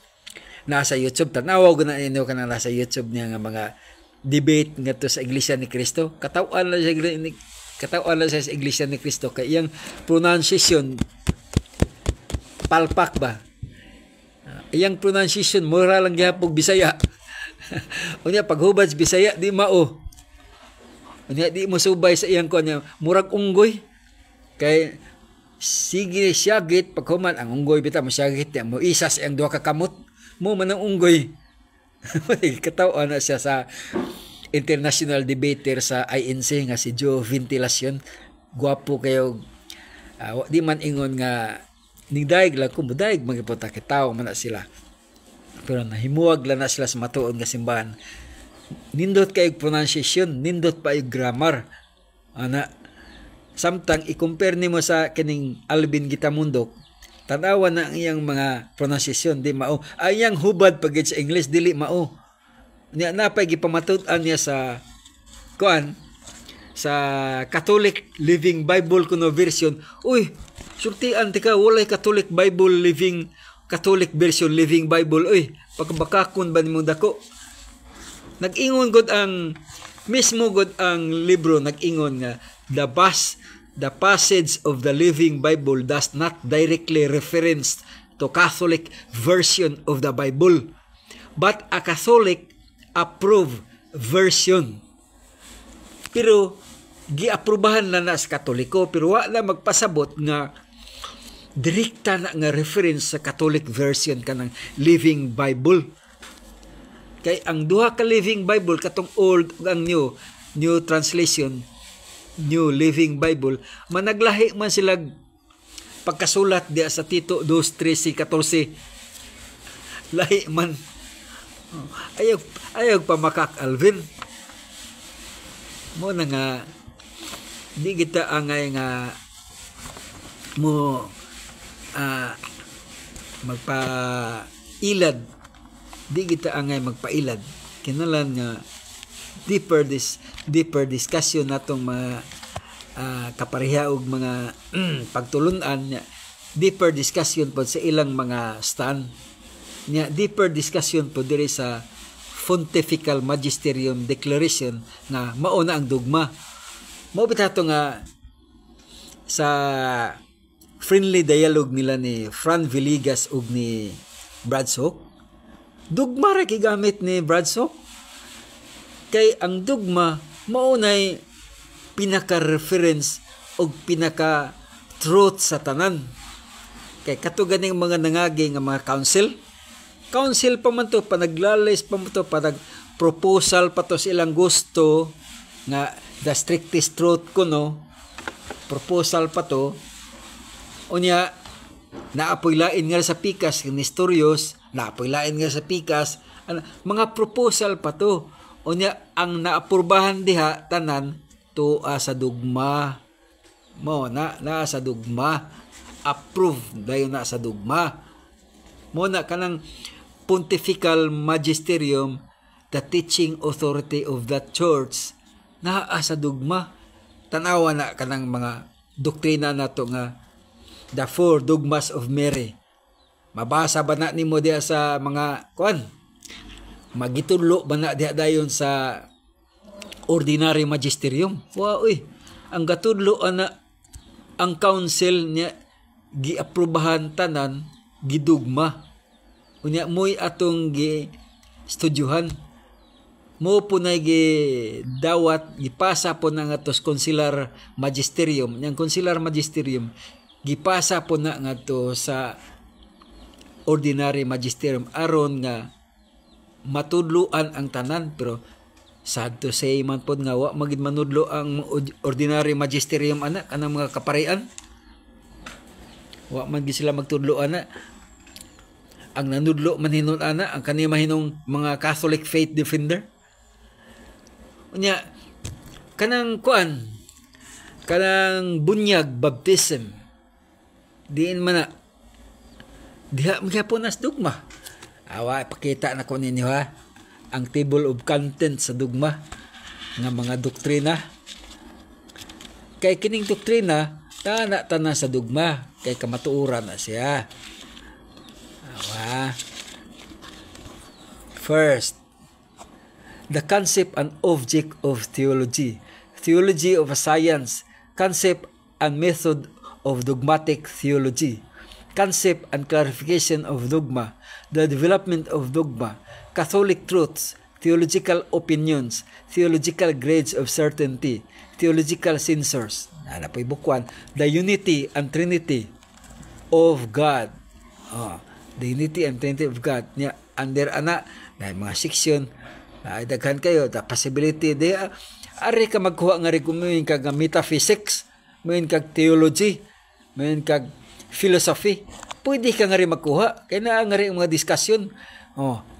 nasa YouTube. Tanaw ko na inyo kana nasa YouTube niya nga mga debate ngadto sa Iglesia ni Cristo. Katawan lang sa Iglesia ni Cristo kay iyang pronunciation palpak ba. Iyang pronunciation mura lang gyapon Bisaya. Unya paghubad sa Bisaya di mao. Unya di mo subay sa iyang kunya murag unggoy kay sige siyagit paghuman ang unggoy bitaw mo siyagit mo isas ang duha ka kamot mo man ang unggoy. Katawa na siya sa international debater sa INC nga si Joe Ventilacion. Guwapo kayo. Di man ingon nga nigdaig lang ko mudaig magipota kitaw man na sila. Pero nahimuwag lang na sila sa matuon nga simbahan. Nindot kayo pronunciation, nindot pa yung grammar. Ana samtang i-compare nimo sa kining Alvin Gitamundok, tanawa na ang iyang mga pronunciation di mao. Ayang hubad pagit sa English dili mao. Nya napay gipamatud-an niya sa sa Catholic Living Bible kuno version. Uy, sultian tika walay Catholic Bible Living Catholic version Living Bible. Uy, pagkabakakon ba nimo dako? Nag-ingon gud ang mismo gud ang libro nag-ingon nga the passage of the Living Bible does not directly reference to Catholic version of the Bible, but a Catholic approved version. Pero giaprubahan na sa Katoliko, pero wala magpasabot nga direkta na nga reference sa Catholic version kanang Living Bible. Kay ang duha ka Living Bible katong old ug ang new translation, New Living Bible, managlahi man sila pagkasulat diya sa Tito 2:13-14. Lahi man. Ayaw pamakak Alvin. Mo na nga di kita angay nga mo magpailad. Di kita angay magpailad. Kinalan nga deeper discussion natong mga kapareha og mga pagtulunan nya, deeper discussion po sa ilang mga stand nya, deeper discussion po diri sa Pontifical Magisterium Declaration na mao na ang dogma. Mao bitato nga sa friendly dialogue nila ni Fran Villegas ug ni Bradshaw, dogma ra gigamit ni Bradshaw. Kay ang dogma maunay pinaka-reference o pinaka-truth sa tanan. Kay katuganing mga nangagi nga mga council pa man to, panaglalis pa man to, panag-proposal pa to silang gusto nga the strictest truth kuno, proposal pa to. Unya naapoy lain nga sa pikas ni Nestorius, naapoy lain nga sa pikas, mga proposal pa to. Unya ang naapurbahan diha tanan tuwa sa dugma. Mo na sa dugma, approved dayon na sa dugma. Mo na kanang pontifical magisterium, the teaching authority of that church, naa sa dugma. Tanawa na kanang mga doktrina nato nga the four dogmas of Mary. Mabasa ba na nimo diha sa mga kuan? Magitudlo ba na diha dayon sa ordinary magisterium? Wow, ang gatudlo ana ang council niya giaprubahan tanan gidugma. Unya mo'y atong gi studyuhan. Mo po na dawat gipasa po na nga tos consular magisterium. Yang consular magisterium gipasa po na nga to sa ordinary magisterium aron nga matudluan ang tanan. Pero sad to say man po nga wa magid manudlo ang ordinary magisterium ana kanang mga kaparian. Wa man gid sila magtudlo ana. Ang nanudlo man hinon ana ang kanhi mahinong mga Catholic faith defender. Unya kanang kuan kanang bunyag baptism diin man na diha magyapon as dugma. Awa pakita na ko ninyo ha ang table of contents sa dugma nga mga doktrina. Kay kining doktrina tanan sa dugma kay kamatuoran na siya. Awa. First, the concept and object of theology. Theology of a science. Concept and method of dogmatic theology. Concept and clarification of dogma. The development of dogma. Catholic truths. Theological opinions. Theological grades of certainty. Theological censors. Ano po ibukwan? The unity and trinity of God. The unity and trinity of God. Under ana, may mga section daghan kayo the possibility de ari ka magkuha nga recommend kag metaphysics, main kag theology, main kag philosophy, pwede ka nga rin magkuha kay naa nga rin mga discussion.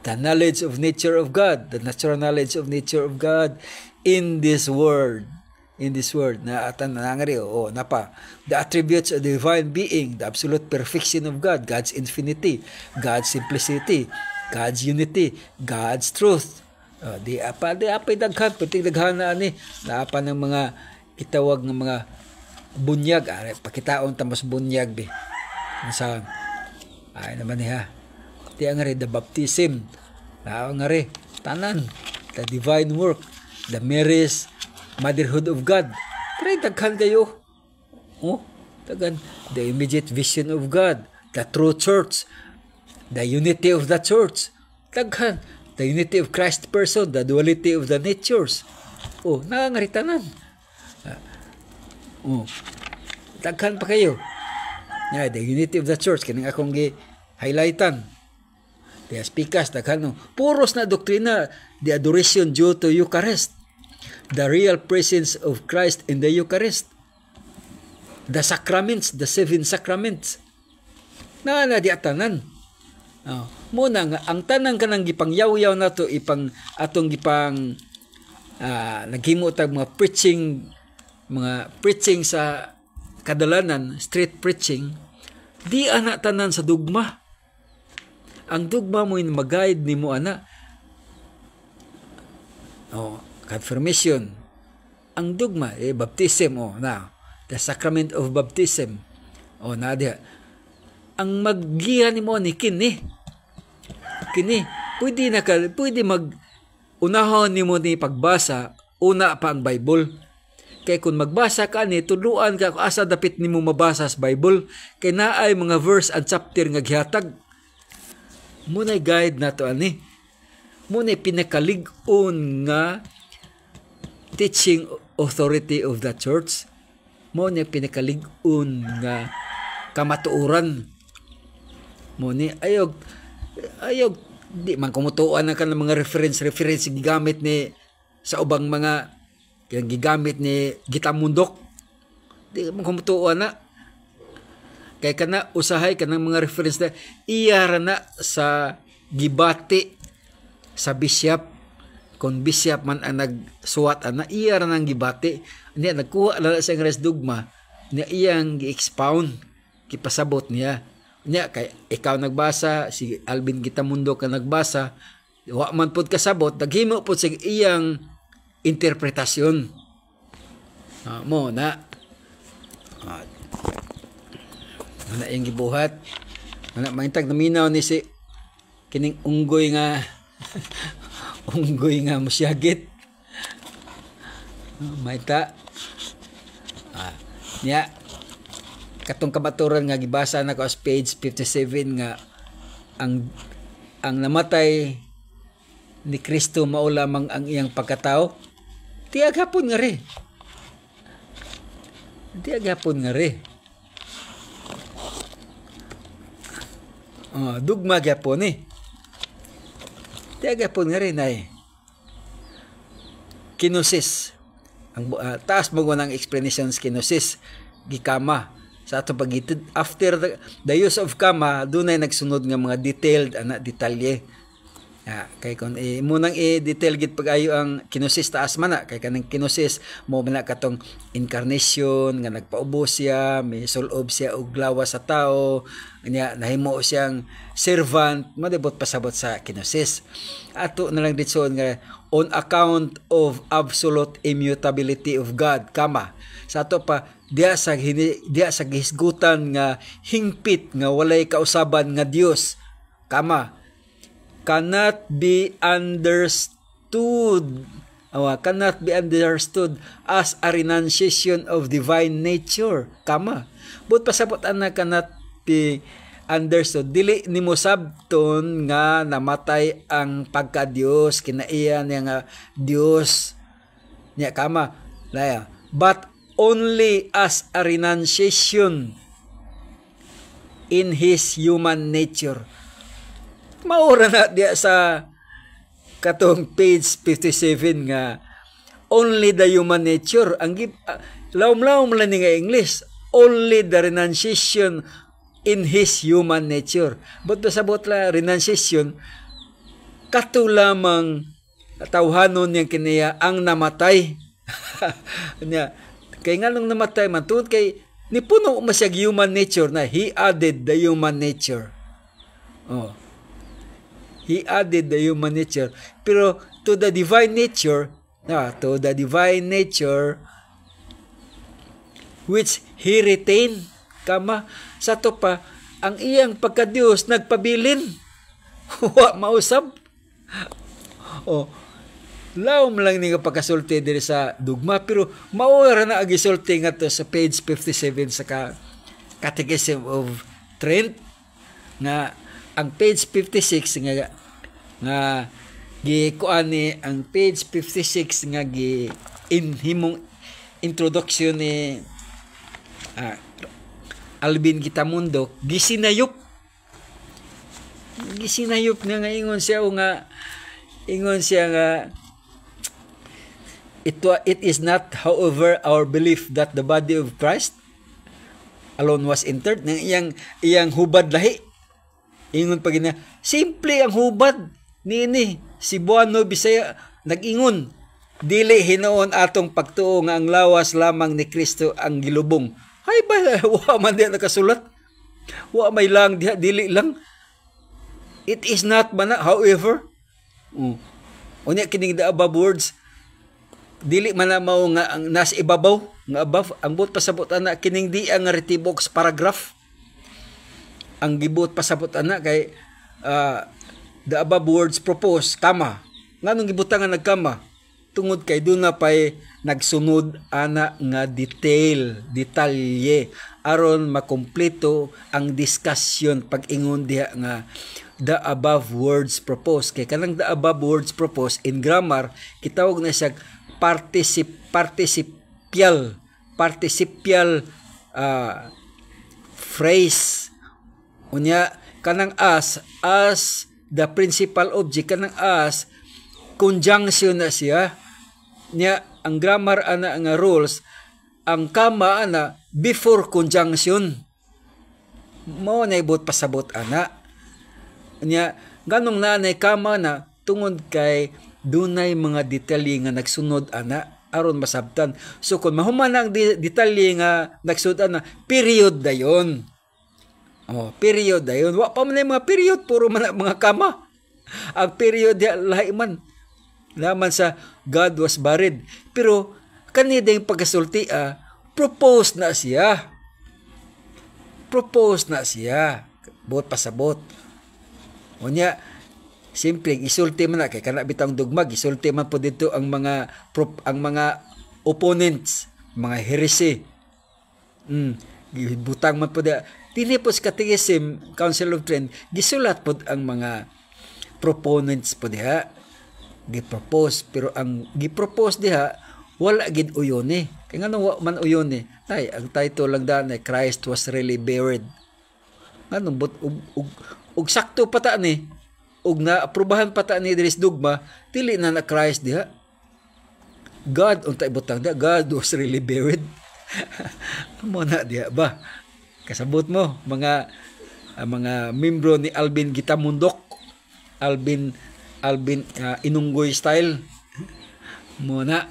The knowledge of nature of God, the natural knowledge of nature of God in this world na atan na nga rin napa the attributes of the divine being, the absolute perfection of God, God's infinity, God's simplicity, God's unity, God's truth. Di apay daghan puting daghan na ani naapa ng mga itawag ng mga bunyag pakitaon tamos bunyag be sa ay naman niya di ang the baptism ang nga tanan the divine work, the Mary's motherhood of God, pero daghan kayo daghan the immediate vision of God, the true church, the unity of the church, daghan the unity of Christ person, the duality of the natures. Nangangaritanan. Daghan pa kayo. The unity of the church, kining akong gi-highlightan. The speakers, daghan. Puros na doktrina, the adoration due to Eucharist, the real presence of Christ in the Eucharist, the sacraments, the 7 sacraments. Na di atanan. Muna nga ang tanang kanang gipangyaw-yaw nato ipang atong gipang naghimo tag mga preaching sa kadalanan, street preaching, di ana tanan sa dugma. Ang dugma mo mag-guide nimo ana. Confirmation. Ang dugma baptism the sacrament of baptism. Nadia. Ang maggihan nimo ni kini pwede unahon nimo ni pagbasa una pa ang Bible. Kay kung magbasa ka ni tuluan ka kung asa dapit nimo mabasa sa Bible kay naay mga verse and chapter nga gihatag. Munay guide nato ani. Munay pinakalig-on nga teaching authority of the church. Munay pinakalig-on nga kamatuoran. Munay ayog di man kumutuan na kan mga reference gigamit ni sa ubang mga yang gigamit ni gitamundok, di man kumutuan na kay kana usahay kanang mga reference na iyara na sa gibati sa bishop, kung bishop man ang nagsuwat ana iyara nang gibati niya nagkuha na sa res dugma niya iyang gi-expound gipasabot niya Nya kay ikaw nagbasa, si Alvin Gitamundo ka nagbasa, wa man pud kasabot, naghimo pud sig iyang interpretasyon. Mo na ana iyang gibuhat. Ana mangitag naminaw ni si kining unggoy nga unggoy nga musyagit. Maita. Nya katong kabaturan nga gibasa na ko sa page 57 nga ang namatay ni Kristo mao lamang ang iyang pagkatao. Tiag hapon nga ri. Dugma gyapon eh. Tiag hapon nga ri nay. Kinosis. Ang taas mo ng explanations kinosis gikama sa ato pagitid after the use of kama dunay nagsunod nga mga detailed detalye. Kay kon munang i-detail gid pag-ayo ang kinosis taas man na kay kanang kinosis mo man katong incarnation nga nagpaubos siya, may sulob siya og lawas sa tao, nya nahimo siyang servant, madibot pasabot sa kinosis. Ato na lang ditson nga on account of absolute immutability of God, kama. Sa ato pa diya sa gihisgutan nga hingpit nga walay kausaban nga Dios, kama. Cannot be understood as a renunciation of divine nature, kama. But pasabot ana cannot be understood, dili nimo sabton nga namatay ang pagka-Dios, kinaiya niya nga Dios niya, kama. Laya, but only as a renunciation in his human nature. Maura na diya sa katong page 57 nga only the human nature. Ang lawom-lawom lang nga English, only the renunciation in his human nature. But pasabot la renunciation kato lamang tawhanon niyang kiniya ang namatay. Kay nga nung namatay man tungod kay nipuno masyag human nature na he added the human nature. He added the human nature. Pero to the divine nature, which he retained, kama, sa to pa, ang iyang pagka-Diyos nagpabilin. Wa mausab. Lawom lang ni nga pagkasulti diri sa dugma, pero maura na agisulti nga to sa page 57 sa Catechism of Trent, nga ang page 56 nga gikuan ni ang page 56 nga himong introduction ni Alvin Gitamundo, gisinayop nga ingon siya nga it is not however our belief that the body of Christ alone was interred. Nang iyang hubad lahi, ingon pa gina simple ang hubad nini Cebuano Bisaya nag-ingon, dili hinoon atong pagtuo nga ang lawas lamang ni Kristo ang gilubong. Hay ba, wa man diha nakasulat, wa may lang diha, dili lang, it is not man however. Unya kining the above words, dili man na mao nga ang nasa ibabaw nga above, ang buot pasabot ana kining di ang retibok sa paragraph, ang gibuot pasabot ana kay the above words propose, kama. Nganong gibutangan nagkama? Tungod kay doon na pa'y nagsunod ana nga detalye aron makumpleto ang discussion pag-ingon diha nga the above words propose. Kay kanang the above words propose in grammar kitawag na siya participial phrase. Unya kanang as the principal object, kanang as conjunction na siya niya. Ang grammar ana nga rules, ang kama ana before conjunction, mao na ibot pasabot ana niya. Ganong nanay kama na tungod kay dunay mga detalye nga nagsunod ana aron masabtan. So kung mahuman ang detalye nga nagsunod ana, period dayon. Oh, period dayon. Wa pa man na yung mga period, puro man na mga kama. Ang period ya lahi man. Laman sa God was buried. Pero kanida yung pagkasulti, propose na siya. Propose na siya. Bot pasabot. Unya, siyempre, isulti man na, kay kana bitang dugmag, isulti man po dito ang mga opponents, mga heresy. Butang man po dito. Dili po sa Catechism, Council of Trent, gisulat po ang mga proponents po diha. Gipropose, pero ang gipropose diha, wala gid uyone. Kaya nga wa man uyone. Ay, ang title lang daan ay Christ was really buried. Ano, ug sakto pa ta ni, ug naaprubahan pa ta ni diris dugma, dili na Christ diha. God, untay butang diha, God was really buried. Amo na diha ba? Kasabot mo, mga membro ni Alvin Gitamundok, Alvin Inunggoy style. Muna.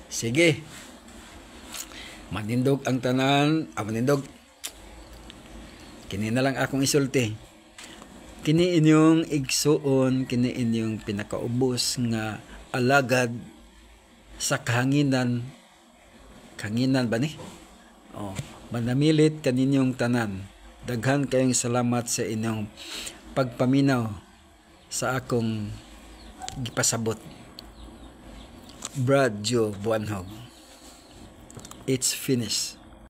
Sige. Manindog ang tanan. Manindog. Kini na lang akong isulti. Kini inyong igsuon, kini inyong pinakaubos nga alagad sa kahanginan. Kahanginan ba ni? Manamilit kaninyong tanan. Daghan kayong salamat sa inyong pagpaminaw sa akong gipasabot. Brad Joe Buanhog. It's finished.